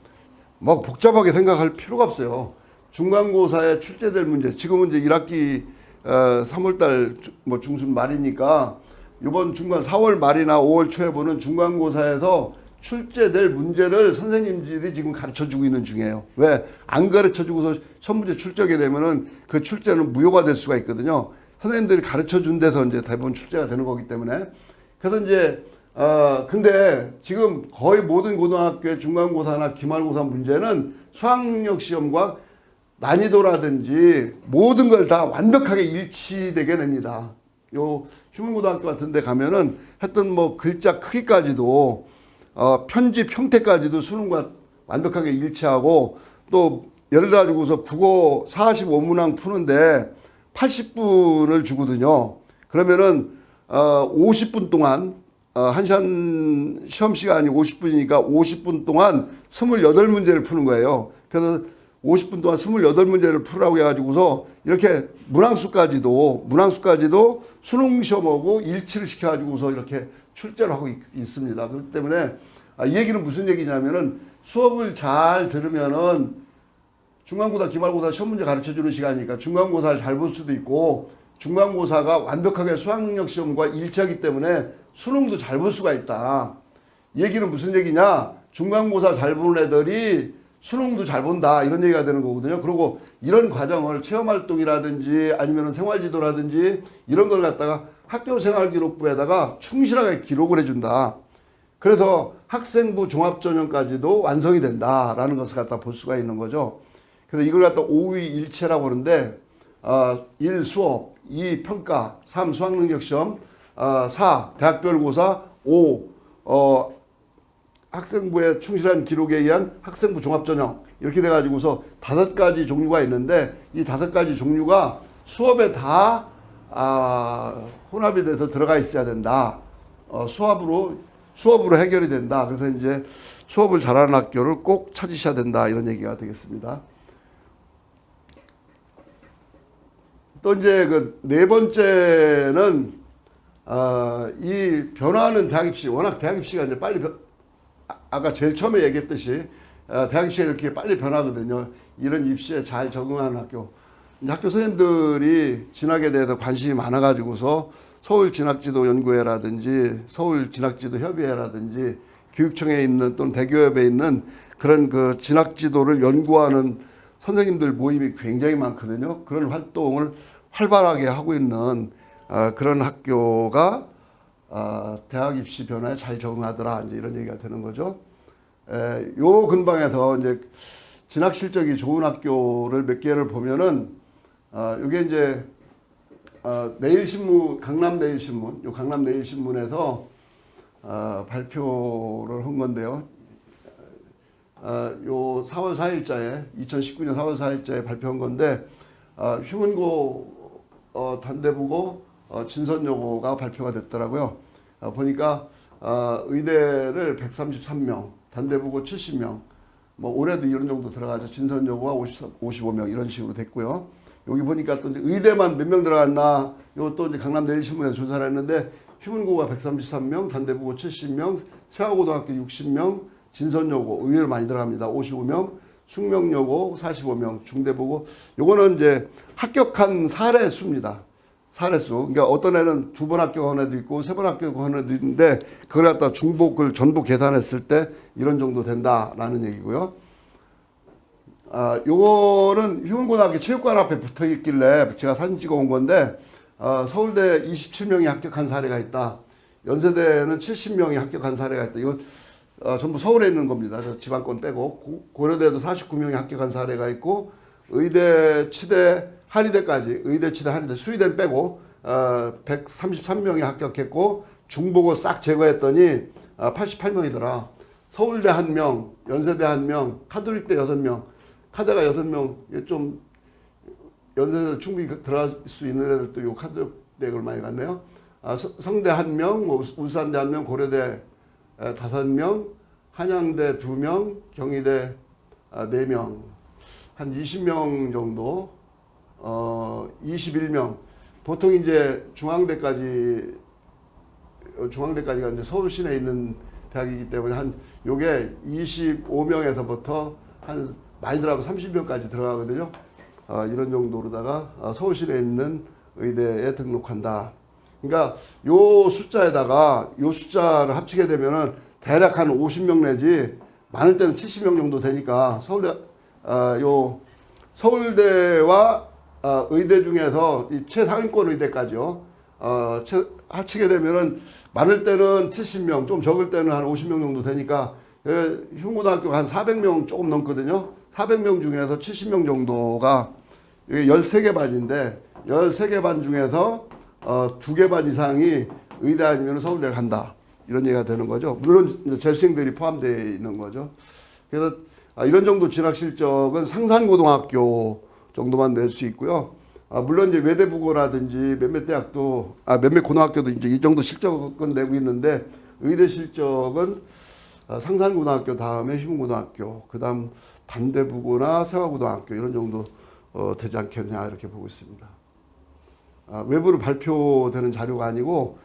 뭐 복잡하게 생각할 필요가 없어요. 중간고사에 출제될 문제, 지금은 이제 1학기 3월달 뭐 중순 말이니까 이번 중간 4월 말이나 5월 초에 보는 중간고사에서 출제될 문제를 선생님들이 지금 가르쳐주고 있는 중이에요. 왜? 안 가르쳐주고서 첫 문제 출제하게 되면은 그 출제는 무효가 될 수가 있거든요. 선생님들이 가르쳐준 데서 이제 대부분 출제가 되는 거기 때문에. 그래서 이제 근데 지금 거의 모든 고등학교의 중간고사나 기말고사 문제는 수학능력 시험과 난이도라든지 모든 걸 다 완벽하게 일치되게 됩니다. 요 휴문고등학교 같은 데 가면은 했던 뭐 글자 크기까지도 편집 형태까지도 수능과 완벽하게 일치하고, 또 예를 들어 가지고서 국어 45문항 푸는데 80분을 주거든요. 그러면은 50분 동안 1시간 시험 시간이 50분이니까 50분 동안 28문제를 푸는 거예요. 그래서 50분 동안 28문제를 풀으라고 해가지고서 이렇게 문항수까지도 수능 시험하고 일치를 시켜가지고서 이렇게 출제를 하고 있습니다. 그렇기 때문에 이 얘기는 무슨 얘기냐면은 수업을 잘 들으면은 중간고사, 기말고사 시험 문제 가르쳐주는 시간이니까 중간고사를 잘 볼 수도 있고, 중간고사가 완벽하게 수학능력 시험과 일치하기 때문에 수능도 잘 볼 수가 있다. 이 얘기는 무슨 얘기냐? 중간고사 잘 보는 애들이 수능도 잘 본다, 이런 얘기가 되는 거거든요. 그리고 이런 과정을 체험활동이라든지 아니면 생활지도라든지 이런 걸 갖다가 학교생활기록부에다가 충실하게 기록을 해준다. 그래서 학생부 종합전형까지도 완성이 된다라는 것을 갖다 볼 수가 있는 거죠. 그래서 이걸 갖다 5위 일체라고 하는데 1. 수업, 2. 평가, 3. 수학능력시험, 4. 대학별고사, 5. 학생부의 충실한 기록에 의한 학생부 종합전형, 이렇게 돼가지고서 5가지 종류가 있는데 이 5가지 종류가 수업에 다 혼합이 돼서 들어가 있어야 된다. 수업으로 해결이 된다. 그래서 이제 수업을 잘하는 학교를 꼭 찾으셔야 된다, 이런 얘기가 되겠습니다. 또 이제 그 네 번째는 이 변화하는 대학 입시, 워낙 대학 입시가 이제 빨리 아까 제일 처음에 얘기했듯이 대학 입시가 이렇게 빨리 변하거든요. 이런 입시에 잘 적응하는 학교. 학교 선생님들이 진학에 대해서 관심이 많아가지고서 서울진학지도연구회라든지 서울진학지도협의회라든지 교육청에 있는 또는 대교협에 있는 그런 그 진학지도를 연구하는 선생님들 모임이 굉장히 많거든요. 그런 활동을 활발하게 하고 있는 그런 학교가 대학 입시 변화에 잘 적응하더라, 이제 이런 얘기가 되는 거죠. 요 근방에서 이제 진학 실적이 좋은 학교를 몇 개를 보면은 이게 이제 내일신문, 강남내일신문, 요 강남내일신문에서 발표를 한 건데요. 요 4월 4일자에 2019년 4월 4일자에 발표한 건데 휴문고 단대부고 진선여고가 발표가 됐더라고요. 보니까 의대를 133명, 단대부고 70명, 뭐 올해도 이런 정도 들어가죠. 진선여고가 55명 이런 식으로 됐고요. 여기 보니까 또 이제 의대만 몇 명 들어갔나, 요 또 이제 강남내일신문에 조사를 했는데 휴문고가 133명, 단대부고 70명, 세화고등학교 60명, 진선여고 의외로 많이 들어갑니다. 55명, 숙명여고 45명, 중대부고. 요거는 이제 합격한 사례 수입니다. 사례 수. 그러니까 어떤 애는 2번 합격한 애도 있고 3번 합격한 애도 있는데 그걸 갖다 중복을 전부 계산했을 때 이런 정도 된다라는 얘기고요. 요거는 휴문고등학교 체육관 앞에 붙어 있길래 제가 사진 찍어 온 건데, 서울대 27명이 합격한 사례가 있다. 연세대는 70명이 합격한 사례가 있다. 이건 전부 서울에 있는 겁니다. 저 지방권 빼고. 고려대도 49명이 합격한 사례가 있고, 의대, 치대, 한의대까지, 의대, 치대, 한의대, 수의대는 빼고 133명이 합격했고, 중보고 싹 제거했더니 88명이더라. 서울대 1명, 연세대 1명, 카톨릭대 6명, 카대가 6명, 좀 연세대 충분히 들어갈 수 있는 애들도 요 카톨릭대를 많이 갔네요. 성대 1명, 울산대 1명, 고려대 5명, 한양대 2명, 경희대 4명, 한 20명 정도, 21명. 보통 이제 중앙대까지가 이제 서울 시내에 있는 대학이기 때문에 요게 25명에서부터 많이 들어가면 30명까지 들어가거든요. 이런 정도로다가 서울 시내에 있는 의대에 등록한다. 그러니까 요 숫자에다가 요 숫자를 합치게 되면은 대략 한 50명 내지 많을 때는 70명 정도 되니까 서울대와 의대 중에서 이 최상위권 의대까지요. 합치게 되면은 많을 때는 70명, 좀 적을 때는 한 50명 정도 되니까 흉고등학교가 한 400명 조금 넘거든요. 400명 중에서 70명 정도가 이게 13개 반인데 13개 반 중에서 2개 반 이상이 의대 아니면 서울대를 간다. 이런 얘기가 되는 거죠. 물론 이제 재수생들이 포함되어 있는 거죠. 그래서 이런 정도 진학 실적은 상산고등학교 정도만 낼 수 있고요. 물론 이제 외대부고라든지 몇몇 대학도, 몇몇 고등학교도 이제 이 정도 실적은 내고 있는데, 의대 실적은 상산고등학교 다음에 휴문고등학교, 그 다음 단대부고나 세화고등학교 이런 정도 되지 않겠냐 이렇게 보고 있습니다. 외부로 발표되는 자료가 아니고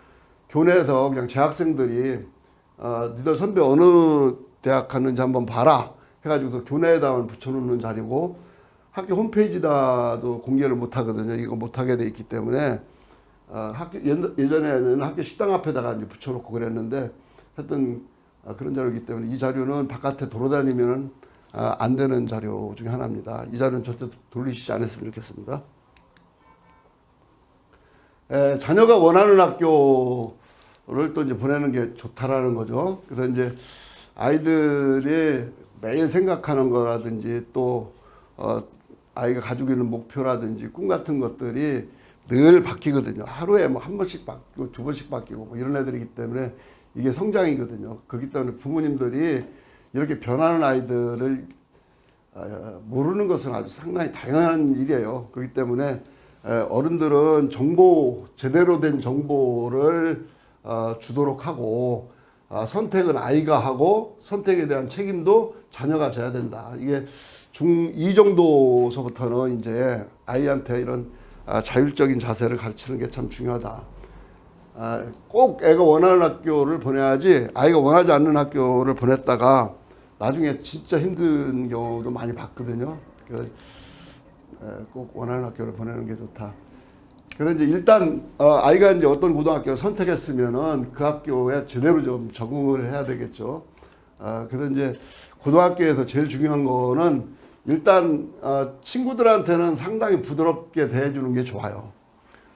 교내에서 그냥 재학생들이 니들 선배 어느 대학 갔는지 한번 봐라 해가지고 교내에다 붙여놓는 자료고, 학교 홈페이지다도 공개를 못 하거든요. 이거 못 하게 돼 있기 때문에 예전에는 학교 식당 앞에다가 이제 붙여놓고 그랬는데, 하여튼 그런 자료이기 때문에 이 자료는 바깥에 돌아다니면 안 되는 자료 중에 하나입니다. 이 자료는 절대 돌리시지 않았으면 좋겠습니다. 자녀가 원하는 학교를 또 이제 보내는 게 좋다라는 거죠. 그래서 이제 아이들이 매일 생각하는 거라든지 또 아이가 가지고 있는 목표라든지 꿈 같은 것들이 늘 바뀌거든요. 하루에 뭐 한 번씩 바뀌고 2번씩 바뀌고 뭐 이런 애들이기 때문에 이게 성장이거든요. 그렇기 때문에 부모님들이 이렇게 변하는 아이들을 모르는 것은 아주 상당히 당연한 일이에요. 그렇기 때문에 어른들은 제대로 된 정보를 주도록 하고, 선택은 아이가 하고 선택에 대한 책임도 자녀가 져야 된다. 이게 중2 정도서부터는 이제 아이한테 이런 자율적인 자세를 가르치는 게 참 중요하다. 꼭 애가 원하는 학교를 보내야지, 아이가 원하지 않는 학교를 보냈다가 나중에 진짜 힘든 경우도 많이 봤거든요. 그래서 꼭 원하는 학교를 보내는 게 좋다. 그래서 이제 일단 아이가 이제 어떤 고등학교를 선택했으면은 그 학교에 제대로 좀 적응을 해야 되겠죠. 그래서 이제 고등학교에서 제일 중요한 거는 일단 친구들한테는 상당히 부드럽게 대해주는 게 좋아요.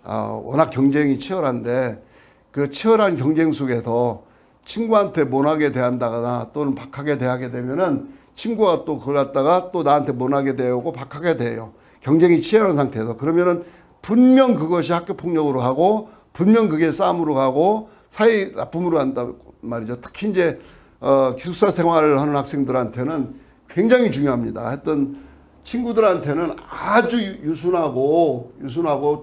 워낙 경쟁이 치열한데 그 치열한 경쟁 속에서 친구한테 모나게 대한다거나 또는 박하게 대하게 되면은 친구가 또 그걸 갖다가 또 나한테 모나게 대하고 박하게 대해요. 경쟁이 치열한 상태에서. 그러면은 분명 그것이 학교 폭력으로 가고 분명 그게 싸움으로 가고 사회 나쁨으로 간단 말이죠. 특히 이제 기숙사 생활을 하는 학생들한테는 굉장히 중요합니다. 하여튼 친구들한테는 아주 유순하고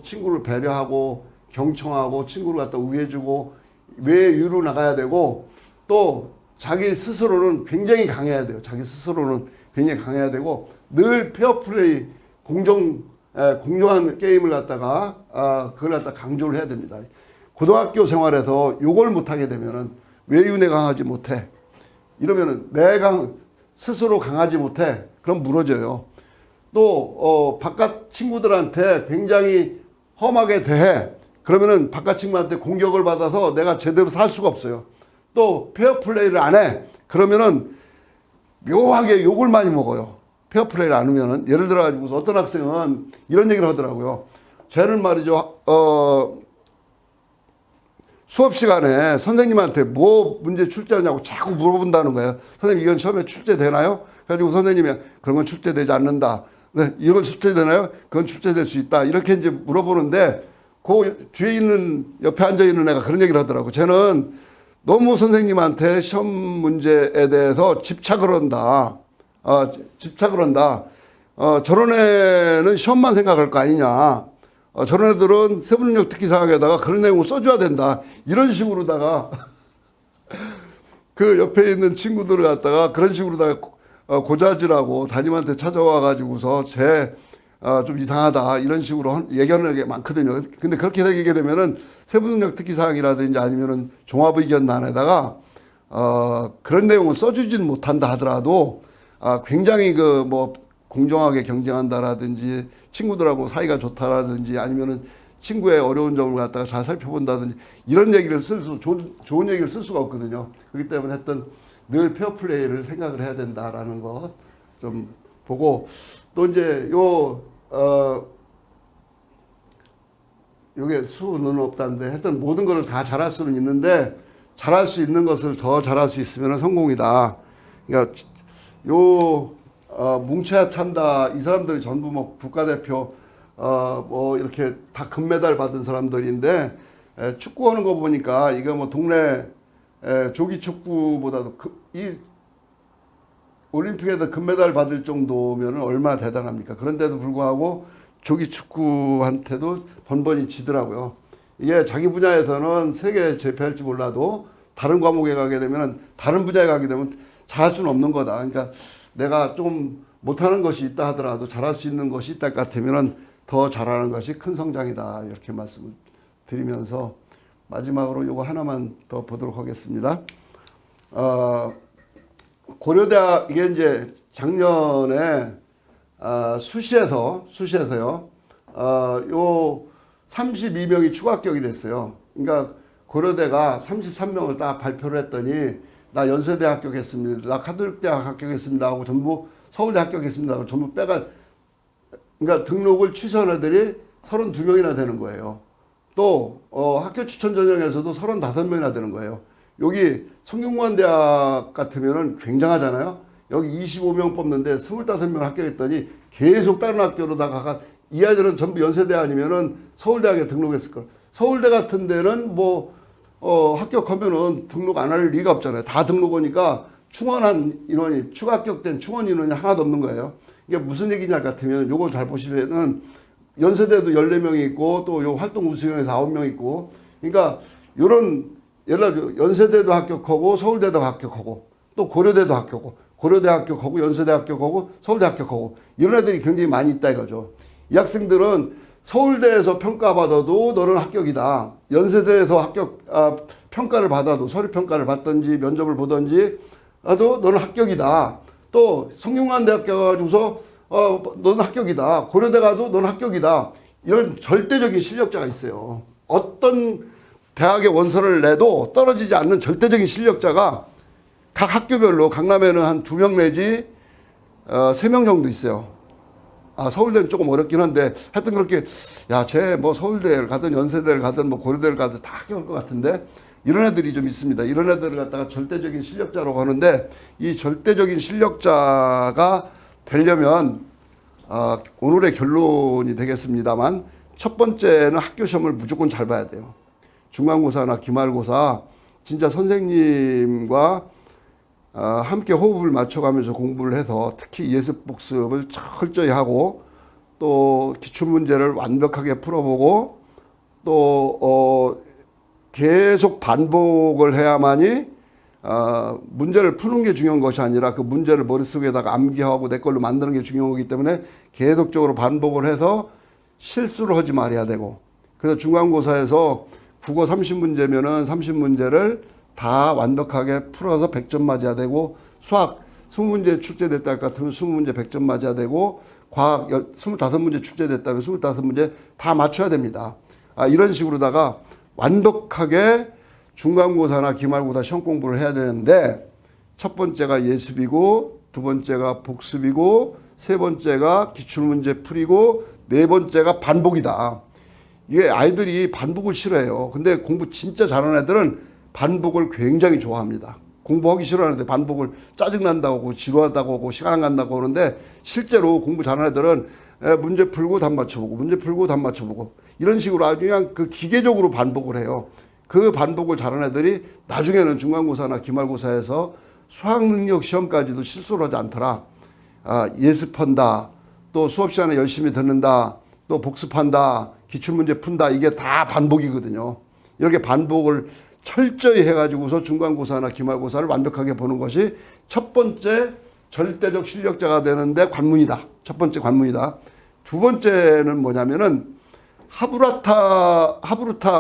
친구를 배려하고 경청하고 친구를 갖다 우애해주고 외유로 나가야 되고, 또 자기 스스로는 굉장히 강해야 돼요. 자기 스스로는 굉장히 강해야 되고 늘 페어플레이 공정한 게임을 갖다가 그걸 갖다 강조를 해야 됩니다. 고등학교 생활에서 요걸 못하게 되면은 외유내 강하지 못해 이러면은 내가 스스로 강하지 못해 그럼 무너져요. 또 바깥 친구들한테 굉장히 험하게 대해 그러면은 바깥 친구한테 공격을 받아서 내가 제대로 살 수가 없어요. 또 페어플레이를 안 해 그러면은 묘하게 욕을 많이 먹어요. 페어플레이를 안 하면은. 예를 들어 가지고 어떤 학생은 이런 얘기를 하더라고요. 쟤는 말이죠, 수업 시간에 선생님한테 뭐 문제 출제하냐고 자꾸 물어본다는 거예요. 선생님, 이건 시험에 출제되나요? 그래가지고 선생님이 그런 건 출제되지 않는다. 네, 이건 출제되나요? 그건 출제될 수 있다. 이렇게 이제 물어보는데, 그 뒤에 있는, 옆에 앉아 있는 애가 그런 얘기를 하더라고. 쟤는 너무 선생님한테 시험 문제에 대해서 집착을 한다. 집착을 한다. 저런 애는 시험만 생각할 거 아니냐. 저런 애들은 세부능력 특기사항에다가 그런 내용을 써줘야 된다. 이런 식으로다가 그 옆에 있는 친구들을 갖다가 그런 식으로다가 고자질하고 담임한테 찾아와 가지고서 좀 이상하다 이런 식으로 얘기하는 게 많거든요. 근데 그렇게 되게 되면은 세부능력 특기사항이라든지 아니면은 종합의견란에다가 그런 내용을 써주지는 못한다 하더라도 굉장히 그 뭐 공정하게 경쟁한다라든지 친구들하고 사이가 좋다라든지 아니면은 친구의 어려운 점을 갖다가 잘 살펴본다든지 이런 얘기를 좋은 얘기를 쓸 수가 없거든요. 그렇기 때문에 하여튼 늘 페어플레이를 생각을 해야 된다라는 거 좀 보고, 또 이제 요게 수는 없다는데 하여튼 모든 것을 다 잘할 수는 있는데 잘할 수 있는 것을 더 잘할 수 있으면 성공이다. 그러니까 뭉쳐야 찬다. 이 사람들이 전부 뭐 국가대표 뭐 이렇게 다 금메달 받은 사람들인데 축구하는 거 보니까 이거 뭐 동네 조기 축구보다도 이 올림픽에서 금메달 받을 정도면 얼마나 대단합니까? 그런데도 불구하고 조기 축구한테도 번번이 지더라고요. 이게 자기 분야에서는 세계 제패할지 몰라도 다른 과목에 가게 되면, 다른 분야에 가게 되면 잘할 수는 없는 거다. 그러니까 내가 좀 못하는 것이 있다 하더라도 잘할 수 있는 것이 있다 같으면 더 잘하는 것이 큰 성장이다. 이렇게 말씀을 드리면서 마지막으로 요거 하나만 더 보도록 하겠습니다. 고려대학, 이게 이제 작년에 수시에서요. 요 32명이 추가 합격이 됐어요. 그러니까 고려대가 33명을 딱 발표를 했더니 나 연세대 합격했습니다. 나 카톨릭대학 합격했습니다 하고 전부 서울대 합격했습니다 하고 전부 그러니까 등록을 취소한 애들이 32명이나 되는 거예요. 또 학교 추천 전형에서도 35명이나 되는 거예요. 여기 성균관대학 같으면은 굉장하잖아요. 여기 25명 뽑는데 25명 합격했더니 계속 다른 학교로다가 이 아이들은 전부 연세대 아니면은 서울대학에 등록했을 걸. 서울대 같은 데는 뭐 합격하면은 등록 안 할 리가 없잖아요. 다 등록 오니까 충원한 인원이, 추가 합격된 충원 인원이 하나도 없는 거예요. 이게 무슨 얘기냐 같으면 요거 잘 보시면은 연세대도 14명이 있고 또 요 활동 우수형에서 9명 있고, 그러니까 요런 예를 들어 연세대도 합격하고 서울대도 합격하고 또 고려대도 합격하고 고려대 합격하고 연세대 합격하고 서울대 합격하고 이런 애들이 굉장히 많이 있다 이거죠. 이 학생들은 서울대에서 평가받아도 너는 합격이다. 연세대에서 평가를 받아도 서류 평가를 받든지 면접을 보든지 도 너는 합격이다. 또 성균관대학교 가가지고서 너는 합격이다. 고려대 가도 너는 합격이다. 이런 절대적인 실력자가 있어요. 어떤 대학에 원서를 내도 떨어지지 않는 절대적인 실력자가 각 학교별로, 강남에는 한 2명 내지 3명 정도 있어요. 서울대는 조금 어렵긴 한데 하여튼 그렇게 쟤 뭐 서울대를 가든 연세대를 가든 뭐 고려대를 가든 다 합격할 것 같은데 이런 애들이 좀 있습니다. 이런 애들을 갖다가 절대적인 실력자라고 하는데, 이 절대적인 실력자가 되려면 오늘의 결론이 되겠습니다만, 첫 번째는 학교 시험을 무조건 잘 봐야 돼요. 중간고사나 기말고사 진짜 선생님과 함께 호흡을 맞춰가면서 공부를 해서 특히 예습 복습을 철저히 하고 또 기출문제를 완벽하게 풀어보고 또 계속 반복을 해야만이 문제를 푸는 게 중요한 것이 아니라 그 문제를 머릿속에다가 암기하고 내 걸로 만드는 게 중요하기 때문에 계속적으로 반복을 해서 실수를 하지 말아야 되고, 그래서 중간고사에서 국어 30문제면은 30문제를 다 완벽하게 풀어서 100점 맞아야 되고, 수학 20문제 출제됐다 할 것 같으면 20문제 100점 맞아야 되고, 과학 25문제 출제됐다면 25문제 다 맞춰야 됩니다. 이런 식으로다가 완벽하게 중간고사나 기말고사 시험 공부를 해야 되는데, 첫 번째가 예습이고 두 번째가 복습이고, 세 번째가 기출문제 풀이고, 네 번째가 반복이다. 이게 아이들이 반복을 싫어해요. 근데 공부 진짜 잘하는 애들은 반복을 굉장히 좋아합니다. 공부하기 싫어하는데 반복을 짜증난다고 하고 지루하다고 하고 시간 안 간다고 하는데, 실제로 공부 잘하는 애들은 문제 풀고 답 맞춰보고 문제 풀고 답 맞춰보고 이런 식으로 아주 그냥 그 기계적으로 반복을 해요. 그 반복을 잘하는 애들이 나중에는 중간고사나 기말고사에서 수학능력 시험까지도 실수를 하지 않더라. 예습한다, 또 수업 시간에 열심히 듣는다, 또 복습한다, 기출문제 푼다, 이게 다 반복이거든요. 이렇게 반복을 철저히 해가지고서 중간고사나 기말고사를 완벽하게 보는 것이 첫 번째 절대적 실력자가 되는데 관문이다. 첫 번째 관문이다. 두 번째는 뭐냐면은 하브루타,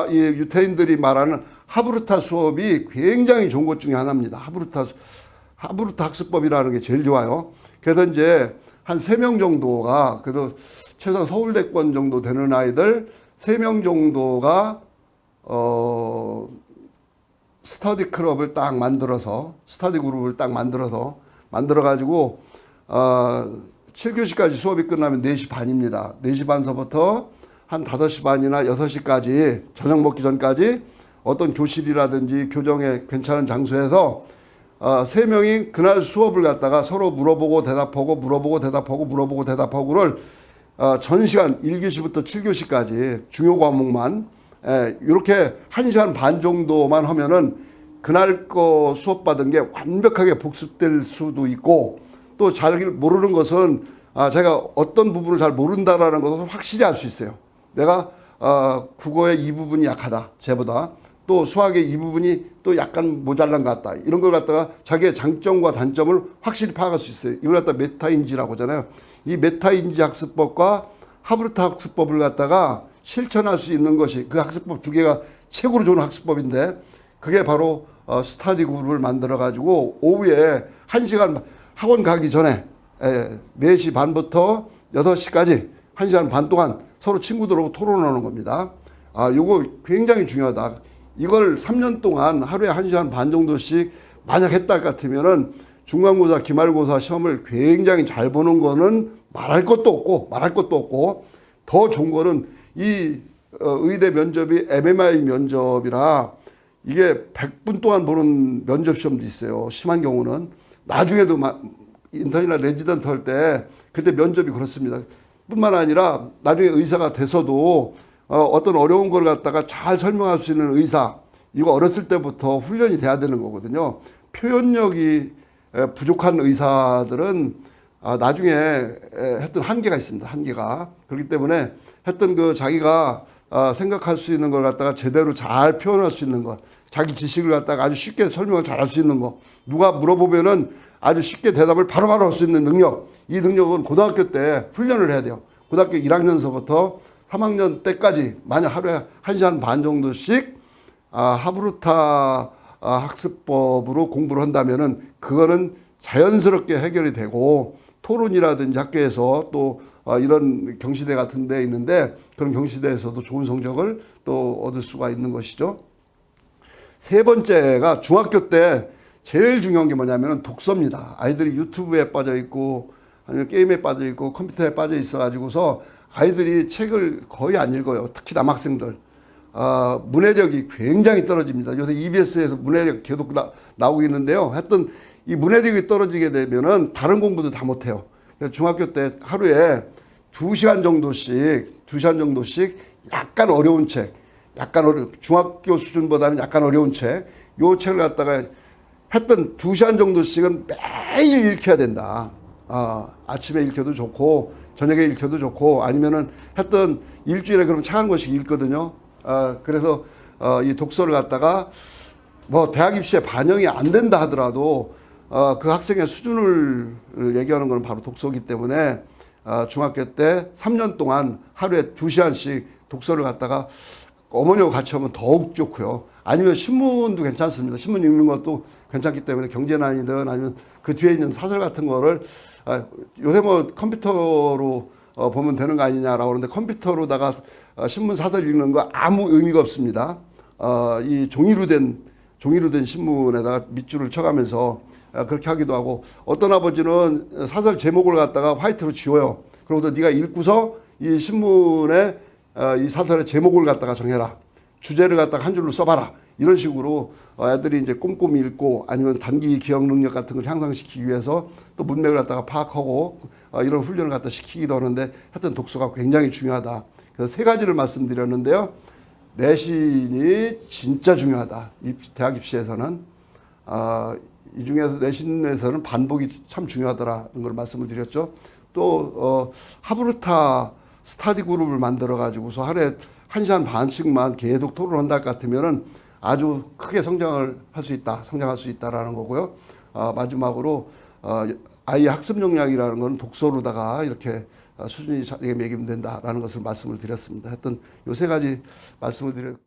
이 유태인들이 말하는 하브루타 수업이 굉장히 좋은 것 중에 하나입니다. 하브루타 학습법이라는 게 제일 좋아요. 그래서 이제 한 3명 정도가, 그래도 최소한 서울대권 정도 되는 아이들 3명 정도가, 스터디 클럽을 딱 만들어서, 스터디 그룹을 딱 만들어가지고, 7교시까지 수업이 끝나면 4시 반입니다. 4시 반서부터 한 5시 반이나 6시까지, 저녁 먹기 전까지 어떤 교실이라든지 교정에 괜찮은 장소에서 3명이 그날 수업을 갖다가 서로 물어보고 대답하고 물어보고 대답하고 물어보고 대답하고를 전 시간 1교시부터 7교시까지 중요 과목만 이렇게 1시간 반 정도만 하면은 그날 거 수업 받은 게 완벽하게 복습될 수도 있고, 또 잘 모르는 것은 제가 어떤 부분을 잘 모른다라는 것을 확실히 알 수 있어요. 내가 국어의 이 부분이 약하다, 쟤보다. 또 수학의 이 부분이 또 약간 모자란 것 같다. 이런 걸 갖다가 자기의 장점과 단점을 확실히 파악할 수 있어요. 이걸 갖다 메타인지라고 하잖아요. 이 메타인지 학습법과 하브루타 학습법을 갖다가 실천할 수 있는 것이, 그 학습법 두 개가 최고로 좋은 학습법인데, 그게 바로 스터디 그룹을 만들어 가지고 오후에 1시간 학원 가기 전에 4시 반부터 6시까지 1시간 반 동안 서로 친구들하고 토론하는 겁니다. 요거 굉장히 중요하다. 이걸 3년 동안 하루에 1시간 반 정도씩 만약 했다 같으면은 중간고사, 기말고사 시험을 굉장히 잘 보는 거는 말할 것도 없고, 더 좋은 거는 이 의대 면접이 MMI 면접이라 이게 100분 동안 보는 면접 시험도 있어요. 심한 경우는. 나중에도 인턴이나 레지던트 할 때 그때 면접이 그렇습니다. 뿐만 아니라 나중에 의사가 돼서도 어떤 어려운 걸 갖다가 잘 설명할 수 있는 의사, 이거 어렸을 때부터 훈련이 돼야 되는 거거든요. 표현력이 부족한 의사들은 나중에 했던 한계가 있습니다. 한계가. 그렇기 때문에 했던 그 자기가 생각할 수 있는 걸 갖다가 제대로 잘 표현할 수 있는 것, 자기 지식을 갖다가 아주 쉽게 설명을 잘 할 수 있는 것, 누가 물어보면은 아주 쉽게 대답을 바로바로 할 수 있는 능력, 이 능력은 고등학교 때 훈련을 해야 돼요. 고등학교 1학년서부터 3학년 때까지 만약 하루에 1시간 반 정도씩 하브루타 학습법으로 공부를 한다면은 그거는 자연스럽게 해결이 되고, 토론이라든지 학교에서 또 이런 경시대 같은 데 있는데 그런 경시대에서도 좋은 성적을 또 얻을 수가 있는 것이죠. 세 번째가 중학교 때 제일 중요한 게 뭐냐면 독서입니다. 아이들이 유튜브에 빠져 있고 아니면 게임에 빠져 있고 컴퓨터에 빠져 있어 가지고서 아이들이 책을 거의 안 읽어요. 특히 남학생들. 문해력이 굉장히 떨어집니다. 요새 EBS에서 문해력 계속 나오고 있는데요. 하여튼 이 문해력이 떨어지게 되면은 다른 공부도 다 못해요. 중학교 때 하루에 2시간 정도씩 약간 어려운 책, 중학교 수준보다는 약간 어려운 책, 요 책을 갖다가 했던 2시간 정도씩은 매일 읽혀야 된다. 아침에 읽혀도 좋고, 저녁에 읽혀도 좋고, 아니면은 했던 일주일에 그럼 책 한 권씩 읽거든요. 그래서 이 독서를 갖다가 뭐 대학 입시에 반영이 안 된다 하더라도 그 학생의 수준을 얘기하는 건 바로 독서기 때문에 중학교 때 3년 동안 하루에 2시간씩 독서를 갖다가 어머니하고 같이 하면 더욱 좋고요. 아니면 신문도 괜찮습니다. 신문 읽는 것도 괜찮기 때문에 경제난이든 아니면 그 뒤에 있는 사설 같은 거를 요새 뭐 컴퓨터로 보면 되는 거 아니냐라고 하는데, 컴퓨터로다가 신문 사설 읽는 거 아무 의미가 없습니다. 이 종이로 된 신문에다가 밑줄을 쳐가면서 그렇게 하기도 하고 어떤 아버지는 사설 제목을 갖다가 화이트로 지워요. 그러고서 네가 읽고서 이 신문에 이 사설의 제목을 갖다가 정해라. 주제를 갖다가 한 줄로 써봐라. 이런 식으로 애들이 이제 꼼꼼히 읽고 아니면 단기 기억 능력 같은 걸 향상시키기 위해서 또 문맥을 갖다가 파악하고 이런 훈련을 갖다 시키기도 하는데 하여튼 독서가 굉장히 중요하다. 그래서 세 가지를 말씀드렸는데요. 내신이 진짜 중요하다. 대학 입시에서는 이 중에서 내신에서는 반복이 참 중요하더라는 걸 말씀을 드렸죠. 또 하브루타 스타디 그룹을 만들어 가지고서 하루에 1시간 반씩만 계속 토론한다 같으면은 아주 크게 성장을 할 수 있다, 성장할 수 있다라는 거고요. 마지막으로 아이의 학습 역량이라는 건 독서로다가 이렇게 수준이 자리에 매기면 된다라는 것을 말씀을 드렸습니다. 하여튼 요 세 가지 말씀을 드렸고.